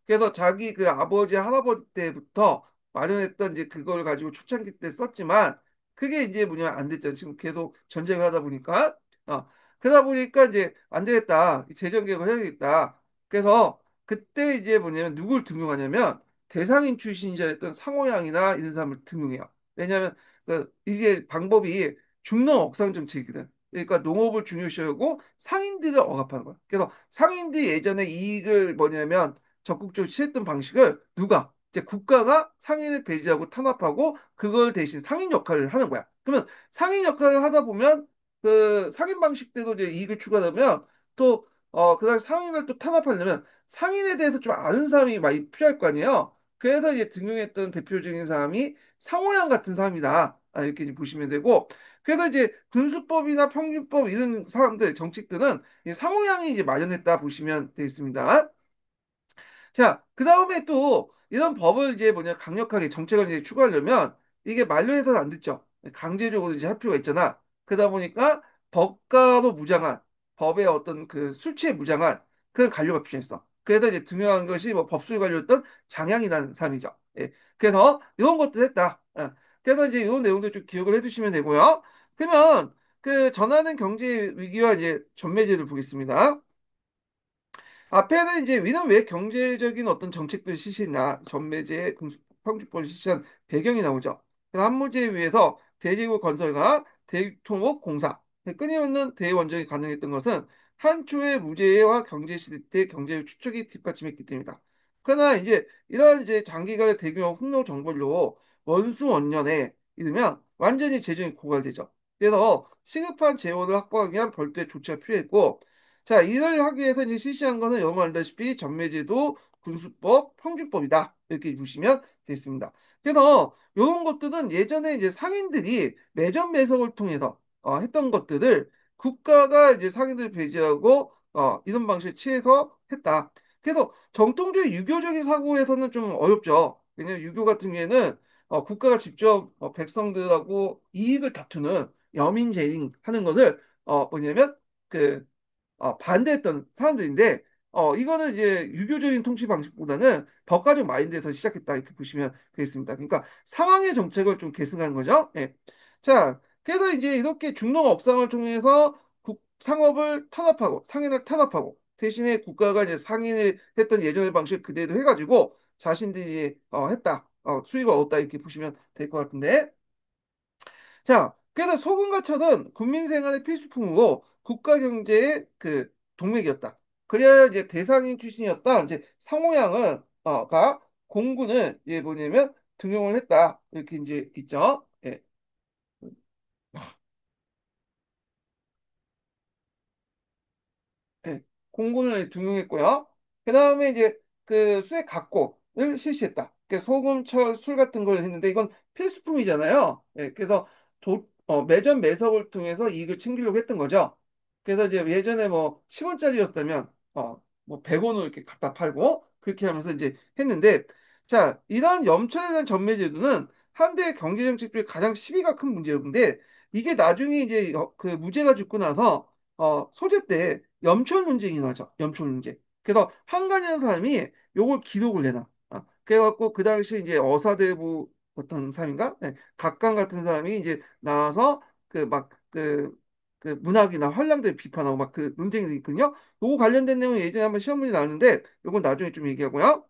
그래서 자기 그 아버지 할아버지 때부터 마련했던 이제 그걸 가지고 초창기 때 썼지만 그게 이제 뭐냐면 안 됐죠. 지금 계속 전쟁을 하다 보니까 그러다 보니까 이제 안 되겠다. 재정 개혁을 해야겠다. 그래서 그때 이제 뭐냐면 누굴 등용하냐면 대상인 출신자였던 상호양이나 이런 사람을 등용해요. 왜냐하면 이게 방법이 중농 억상 정책이거든. 그러니까 농업을 중요시하고 상인들을 억압하는 거야. 그래서 상인들이 예전에 이익을 뭐냐면 적극적으로 취했던 방식을 누가 이제 국가가 상인을 배제하고 탄압하고 그걸 대신 상인 역할을 하는 거야. 그러면 상인 역할을 하다 보면 그 상인 방식대로 이제 이익을 추구하려면 또 그다음 상인을 또 탄압하려면 상인에 대해서 좀 아는 사람이 많이 필요할 거 아니에요. 그래서 이제 등용했던 대표적인 사람이 상호양 같은 사람이다. 이렇게 이제 보시면 되고. 그래서 이제 군수법이나 평균법 이런 사람들, 정책들은 이 상호양이 이제 마련했다 보시면 되겠습니다. 자, 그 다음에 또 이런 법을 이제 뭐냐 강력하게 정책을 이제 추구하려면 이게 만료해서는 안 됐죠. 강제적으로 이제 할 필요가 있잖아. 그러다 보니까 법가로 무장한 법의 어떤 그 술취에 무장한 그런 관료가 필요했어. 그래서 이제 중요한 것이 뭐 법술 관료였던 장량이라는 사람이죠. 예. 그래서 이런 것도 했다. 그래서 이제 이런 내용도 좀 기억을 해두시면 되고요. 그러면 그 전하는 경제 위기와 이제 전매제를 보겠습니다. 앞에는 이제 위는 왜 경제적인 어떤 정책들 실시나 전매제 평준법을 실시한 배경이 나오죠. 그래서 한무제에 의해서 대리국 건설과 대통업 공사 끊임없는 대원정이 가능했던 것은 한초의 무제와 경제 시대 때 경제 추적이 뒷받침했기 때문이다. 그러나 이제 이런 이제 장기간의 대규모 흑로 정벌로 원수원년에 이르면 완전히 재정이 고갈되죠. 그래서 시급한 재원을 확보하기 위한 별도의 조치가 필요했고 자, 이를 하기 위해서 이제 실시한 거는 여러분 알다시피 전매제도, 군수법, 평균법이다. 이렇게 보시면 되겠습니다. 그래서 이런 것들은 예전에 이제 상인들이 매점 매석을 통해서 했던 것들을 국가가 이제 상인들을 배제하고 이런 방식을 취해서 했다. 그래서 정통적인 유교적인 사고에서는 좀 어렵죠. 왜냐하면 유교 같은 경우에는 국가가 직접 백성들하고 이익을 다투는 여민재임 하는 것을 뭐냐면 그 반대했던 사람들인데 이거는 이제 유교적인 통치 방식보다는 법가적 마인드에서 시작했다 이렇게 보시면 되겠습니다. 그러니까 상황의 정책을 좀 계승한 거죠. 예. 자, 그래서 이제 이렇게 중농 업상을 통해서 상업을 탄압하고 상인을 탄압하고 대신에 국가가 이제 상인을 했던 예전의 방식 그대로 해가지고 자신들이 했다. 수익을 얻었다 이렇게 보시면 될 것 같은데 자, 그래서 소금과 철은 국민 생활의 필수품으로 국가 경제의 그 동맥이었다. 그래야 이제 대상인 출신이었다. 이제 상호양은 가 공군을 이제 뭐냐면 등용을 했다. 이렇게 이제 있죠. 예. 예, 공군을 등용했고요. 그 다음에 이제 그 수액 각고를 실시했다. 소금, 철, 술 같은 걸 했는데 이건 필수품이잖아요. 예, 그래서 매점 매석을 통해서 이익을 챙기려고 했던 거죠. 그래서 이제 예전에 뭐 10원짜리였다면 뭐 100원을 이렇게 갖다 팔고 그렇게 하면서 이제 했는데 자, 이런 염천에 대한 전매제도는 한국의 경제정책 중에 가장 시비가 큰 문제였는데 이게 나중에 이제 그 무죄가 죽고 나서 소재 때 염천 논쟁이 나죠. 염천 논쟁. 그래서 한간이라는 사람이 요걸 기록을 내놔. 그래갖고 그 당시 이제 어사대부 어떤 사람인가? 네, 각관 같은 사람이 이제 나와서 그 막 그 문학이나 환량들 비판하고 막 그 논쟁이 있거든요. 요거 관련된 내용은 예전에 한번 시험 문제 나왔는데 요건 나중에 좀 얘기하고요.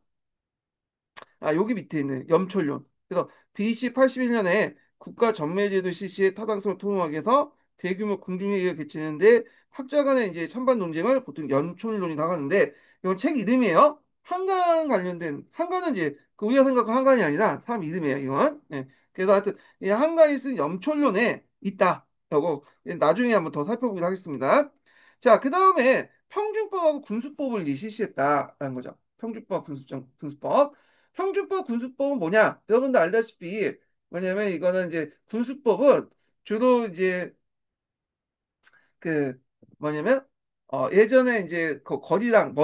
여기 밑에 있는 염천론. 그래서 BC 81년에 국가 전매제도 실시의 타당성을 토론하기 위해서 대규모 공중회의가 개최했는데 학자 간의 이제 찬반 논쟁을 보통 연촌론이 나가는데 이건 책 이름이에요. 한간 관련된 한간은 이제 그 우리가 생각한 한간이 아니라 사람 이름이에요. 이건. 네. 그래서 하여튼 이 한간이 쓴 염촌론에 있다. 이거 나중에 한번 더 살펴보기로 하겠습니다. 자, 그 다음에 평균법하고 군수법을 이제 실시했다라는 거죠. 평균법, 군수법. 평준법 군수법은 뭐냐? 여러분도 알다시피 뭐냐면 이거는 이제 군수법은 주로 이제 그 뭐냐면 예전에 이제 그 거리랑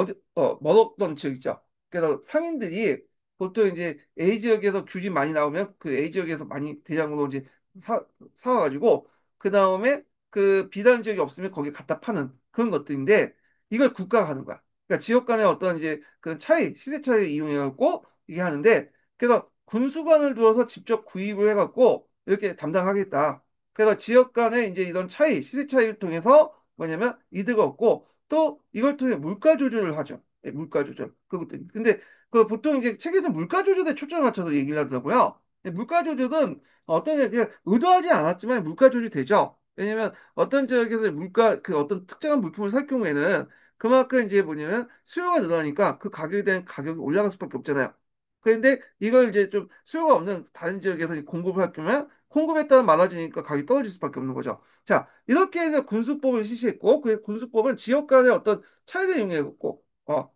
멀었던 지역 있죠. 그래서 상인들이 보통 이제 A 지역에서 귤이 많이 나오면 그 A 지역에서 많이 대량으로 이제 사 사와가지고 그 다음에 그 비단 지역이 없으면 거기 갖다 파는 그런 것들인데 이걸 국가가 하는 거야. 그러니까 지역 간의 어떤 이제 그 차이 시세 차이를 이용해 갖고 이게 하는데 그래서 군수관을 두어서 직접 구입을 해갖고 이렇게 담당하겠다. 그래서 지역 간의 이제 이런 차이, 시세 차이를 통해서 뭐냐면 이득을 얻고 또 이걸 통해 물가 조절을 하죠. 예, 물가 조절. 그것도. 근데 그 보통 이제 책에서 물가 조절에 초점을 맞춰서 얘기를 하더라고요. 물가 조절은 어떤 그냥 의도하지 않았지만 물가 조절이 되죠. 왜냐면 어떤 지역에서 물가 그 어떤 특정한 물품을 살 경우에는 그만큼 이제 뭐냐면 수요가 늘어나니까 그 가격에 대한 가격이 올라갈 수밖에 없잖아요. 그런데 이걸 이제 좀 수요가 없는 다른 지역에서 공급을 할 경우에 공급에 따라 많아지니까 가격이 떨어질 수밖에 없는 거죠. 자, 이렇게 해서 군수법을 실시했고, 그 군수법은 지역 간의 어떤 차이를 이용해갖고,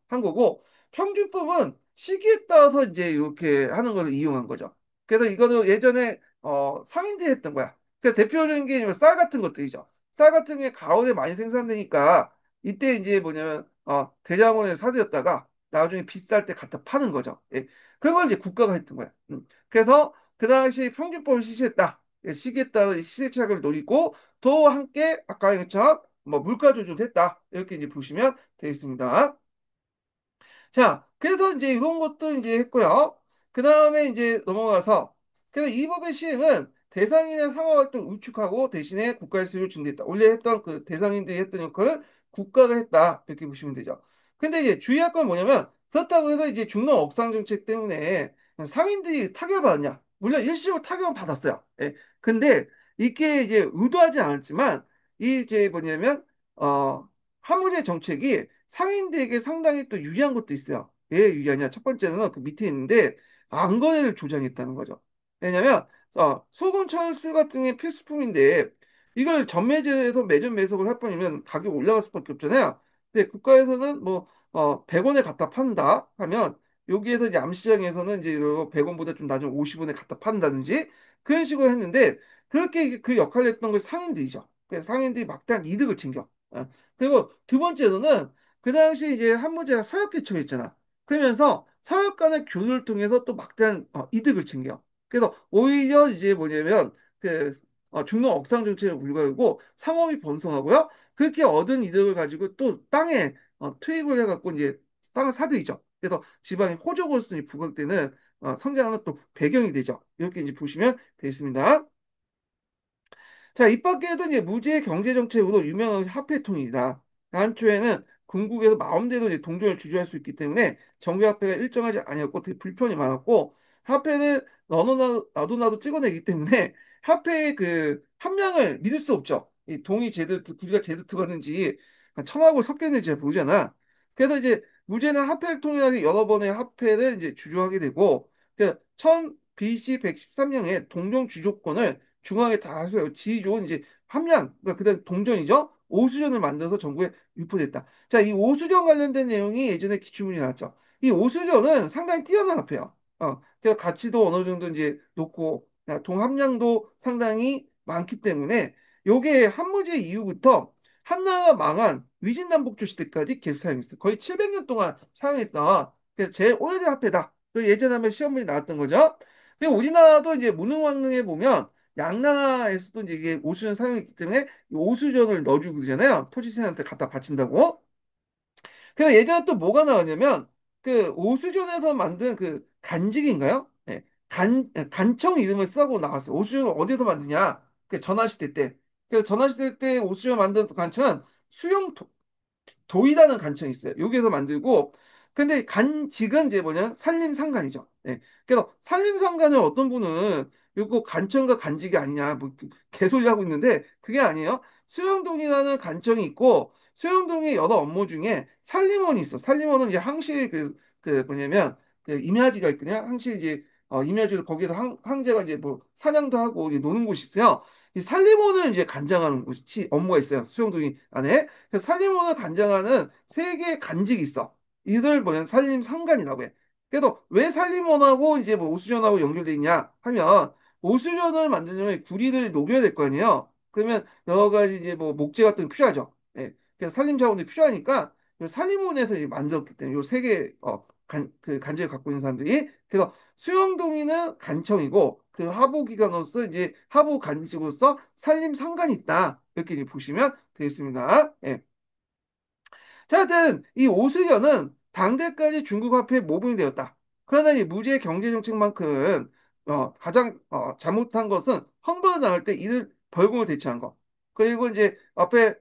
한 거고, 평균법은 시기에 따라서 이제 이렇게 하는 것을 이용한 거죠. 그래서 이거는 예전에, 상인들이 했던 거야. 그 대표적인 게 쌀 같은 것들이죠. 쌀 같은 게 가을에 많이 생산되니까, 이때 이제 뭐냐면, 대량으로 사들였다가, 나중에 비쌀 때 갖다 파는 거죠. 예. 그걸 이제 국가가 했던 거야. 그래서 그 당시 평균법을 실시했다. 예, 시기에 따라 시세 차익을 노리고 또 함께 아까 얘기했처럼 뭐 물가 조절도 했다. 이렇게 이제 보시면 되겠습니다. 자, 그래서 이제 이런 것도 이제 했고요. 그 다음에 이제 넘어가서, 그래서 이 법의 시행은 대상인의 상호활동을 위축하고 대신에 국가의 수요를 증대했다. 원래 했던 그 대상인들이 했던 역할을 국가가 했다. 이렇게 보시면 되죠. 근데 이제 주의할 건 뭐냐면, 그렇다고 해서 이제 중농 억상 정책 때문에 상인들이 타격을 받았냐? 물론 일시적으로 타격은 받았어요. 예. 근데 이게 이제 의도하지 않았지만, 이 이제 뭐냐면, 화물의 정책이 상인들에게 상당히 또 유리한 것도 있어요. 왜 유리하냐? 첫 번째는 그 밑에 있는데 안거래를 조장했다는 거죠. 왜냐면 소금, 철수 같은 게 필수품인데 이걸 전매제에서 매점 매석을 할 뻔이면 가격이 올라갈 수밖에 없잖아요. 근데 국가에서는 뭐 100원에 갖다 판다 하면 여기에서 이제 암시장에서는 이제 100원보다 좀 낮은 50원에 갖다 판다든지 그런 식으로 했는데 그렇게 그 역할을 했던 걸 상인들이죠. 그래서 상인들이 막대한 이득을 챙겨. 그리고 두 번째로는 그 당시 이제 한무제가 서역 개척했잖아. 그러면서 서역 간의 교류를 통해서 또 막대한 이득을 챙겨. 그래서 오히려 이제 뭐냐면 그 중농 억상 정책에 불과하고 상업이 번성하고요. 그렇게 얻은 이득을 가지고 또 땅에 투입을 해갖고 이제 땅을 사들이죠. 그래서 지방의 호적으로서 부각되는 성장하는 또 배경이 되죠. 이렇게 이제 보시면 되겠습니다. 자, 이 밖에도 이제 무제 경제 정책으로 유명한 화폐통이다. 한초에는 궁극에서 마음대로 이제 동전을 주저할 수 있기 때문에 정규 화폐가 일정하지 아니었고 되게 불편이 많았고 화폐를 너도 나도 찍어내기 때문에 화폐의 그 함량을 믿을 수 없죠. 이 동이 제대로 구리가 제대로 들어갔는지 천하고 섞여 있는지 잘 모르잖아. 그래서 이제 무제는 화폐를 통해 여러 번의 화폐를 이제 주조하게 되고 그 BC 113년에 동종 주조권을 중앙에 다 하수요. 지 좋은 이제 함량, 그러니까 그다음 동전이죠. 오수전을 만들어서 전국에 유포됐다. 자, 이 오수전 관련된 내용이 예전에 기출문이 나왔죠. 이 오수전은 상당히 뛰어난 화폐예요. 그래서 가치도 어느 정도 이제 높고 동함량도 상당히 많기 때문에 요게 한무제 이후부터 한나라가 망한 위진남북조 시대까지 계속 사용했어요. 거의 700년 동안 사용했다. 그래서 제일 오래된 화폐다. 그 예전에 한번 시험문이 나왔던 거죠. 근데 우리나라도 이제 무능왕릉에 보면 양나라에서도 이제 이게 오수전 사용했기 때문에 이 오수전을 넣어주고 그러잖아요. 토지세한테 갖다 바친다고. 그래서 예전에 또 뭐가 나왔냐면 그 오수전에서 만든 그 간직인가요? 예. 간청 이름을 쓰고 나왔어요. 오수전을 어디서 만드냐? 그 전화시대 때. 그래서 전화시대 때 오수전 만든 간청은 수용 도이라는 간청이 있어요. 여기에서 만들고, 근데 간직은 이제 뭐냐, 산림상간이죠. 예. 그래서 산림상간을 어떤 분은 이거 간청과 간직이 아니냐, 뭐 개소리 하고 있는데 그게 아니에요. 수영동이라는 간청이 있고 수영동의 여러 업무 중에 산림원이 있어. 산림원은 이제 항시 그 뭐냐면 그 임야지가 있거든요. 항시 이제 임야지 거기서 항제가 이제 뭐 사냥도 하고 이제 노는 곳이 있어요. 이 산림원을 이제 관장하는 곳이 업무가 있어요. 수영동이 안에. 그래서 산림원을 관장하는 세 개의 간직이 있어. 이들 뭐냐면 산림상관이라고 해. 그래서 왜 산림원하고 이제 뭐 오수전하고 연결돼 있냐 하면 오수전을 만들려면 구리를 녹여야 될 거 아니에요. 그러면 여러 가지 이제 뭐 목재 같은 게 필요하죠. 예. 그래서 산림 자원이 필요하니까 요 산림원에서 이제 만들었기 때문에 요 세 개 그 간직을 갖고 있는 사람들이 그래서 수영동이는 간청이고 그 하부기관으로서 이제 하부 간직으로서 산림상관이 있다. 이렇게 이제 보시면 되겠습니다. 예. 자, 하여튼 이 오수련은 당대까지 중국 화폐의 모범이 되었다. 그러나 이 무지의 경제 정책만큼 가장 잘못한 것은 헝벌을 당할 때 이를 벌금을 대체한 것. 그리고 이제 앞에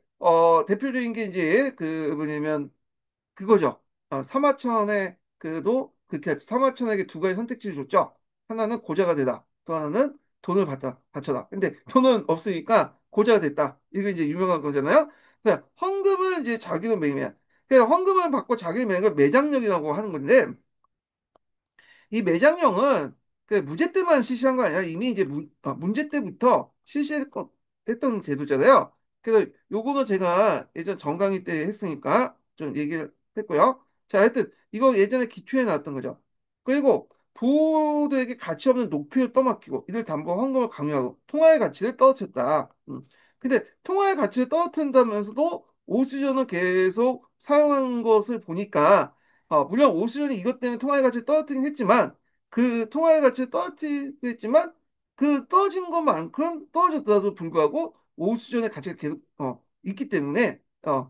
대표적인 게 이제 그 뭐냐면 그거죠. 사마천의 그도 그렇게 사마천에게 두 가지 선택지를 줬죠. 하나는 고자가 되다. 또 하나는 돈을 바쳐라. 근데 돈은 없으니까 고자가 됐다. 이게 이제 유명한 거잖아요. 그냥 헌금을 이제 자기로 매기면 그냥 헌금을 받고 자기를 매는 걸 매장력이라고 하는 건데 이 매장령은 그 무제 때만 실시한 거 아니라 이미 이제 문제 때부터 실시했던 제도잖아요. 그래서 요거는 제가 예전 정강의 때 했으니까 좀 얘기를 했고요. 자, 하여튼 이거 예전에 기초에 나왔던 거죠. 그리고 부호도에게 가치 없는 녹표를 떠맡기고 이들 담보 헌금을 강요하고 통화의 가치를 떨어뜨렸다. 근데 통화의 가치를 떨어뜨린다면서도 오수전은 계속 사용한 것을 보니까 물론 오수연이 이것 때문에 통화의 가치를 떨어뜨리긴 했지만 그 통화의 가치를 떨어뜨리긴 했지만 그 떨어진 것만큼 떨어졌다도 불구하고 오수전의 가치가 계속 있기 때문에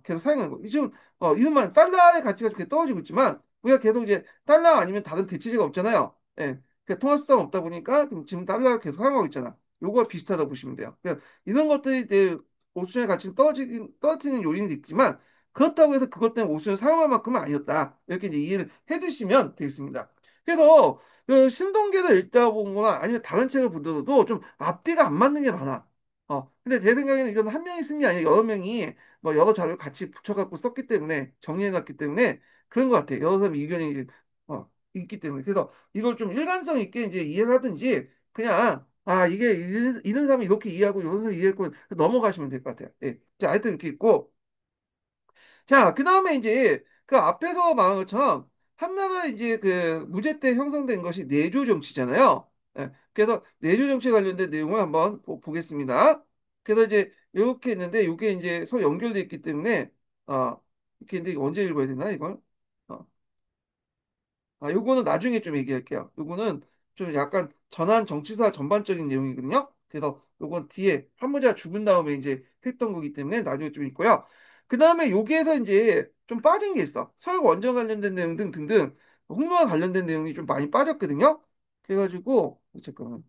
계속 사용하는 거. 지금 이것만 달러의 가치가 계속 떨어지고 있지만 우리가 계속 이제 달러 아니면 다른 대체제가 없잖아요. 예. 그 통화 수단이 없다 보니까 지금 달러를 계속 사용하고 있잖아. 요거와 비슷하다 고 보시면 돼요. 그러니까 이런 것들이 이제 오수전의 가치는 떨어지는 요인이 있지만 그렇다고 해서 그것 때문에 옷을 사용할 만큼은 아니었다. 이렇게 이제 이해를 해두시면 되겠습니다. 그래서 그 신동계를 읽다 보거나 아니면 다른 책을 보더라도 좀 앞뒤가 안 맞는 게 많아. 근데 제 생각에는 이건 한 명이 쓴 게 아니라 여러 명이 뭐 여러 자료를 같이 붙여갖고 썼기 때문에 정리해놨기 때문에 그런 것 같아요. 여러 사람 의견이 이제, 있기 때문에. 그래서 이걸 좀 일관성 있게 이제 이해를 하든지 그냥 이게 이런 사람이 이렇게 이해하고 이런 사람이 이해했고 넘어가시면 될 것 같아요. 예. 자, 하여튼 이렇게 있고 자, 그 다음에 이제 그 앞에서 말한 것처럼 한나라 이제 그 무제 때 형성된 것이 내조 정치잖아요. 예, 그래서 내조 정치 관련된 내용을 한번 보겠습니다. 그래서 이제 이렇게 했는데 이게 이제 서로 연결돼 있기 때문에 이렇게 했는데 이거 언제 읽어야 되나 이걸? 어, 요거는 나중에 좀 얘기할게요. 요거는 좀 약간 전한 정치사 전반적인 내용이거든요. 그래서 요건 뒤에 한문자 죽은 다음에 이제 했던 거기 때문에 나중에 좀 있고요. 그 다음에 여기에서 이제 좀 빠진 게 있어. 서울 원전 관련된 내용 등등등 홍보와 관련된 내용이 좀 많이 빠졌거든요. 그래가지고 잠깐만.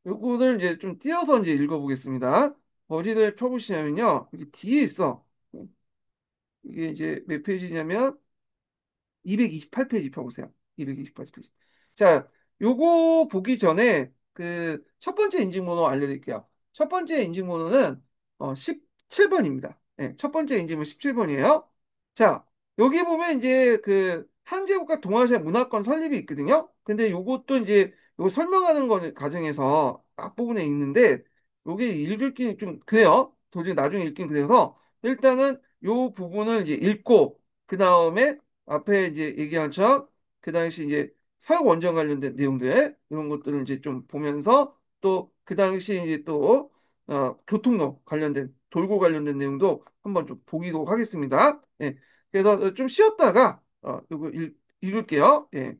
요거를 이제 좀 띄어서 이제 읽어보겠습니다. 어디를 펴보시냐면요. 여기 뒤에 있어. 이게 이제 몇 페이지냐면 228페이지 펴보세요. 228페이지. 자, 요거 보기 전에 그 첫 번째 인증번호 알려드릴게요. 첫 번째 인증번호는 17번입니다. 네, 첫 번째 인증번호 17번이에요. 자, 여기 보면 이제 그 한제국가 동아시아 문화권 설립이 있거든요. 근데 요것도 이제 요거 설명하는 거 과정에서 앞부분에 있는데 요게 읽기 좀 그래요. 도저히 나중에 읽긴 그래서 일단은 요 부분을 이제 읽고 그 다음에 앞에 이제 얘기한 척, 그 당시 이제 사육 원전 관련된 내용들, 이런 것들을 이제 좀 보면서 또 그 당시 이제 또, 교통로 관련된, 돌고 관련된 내용도 한번 좀 보기도 하겠습니다. 예. 그래서 좀 쉬었다가 읽을게요. 예.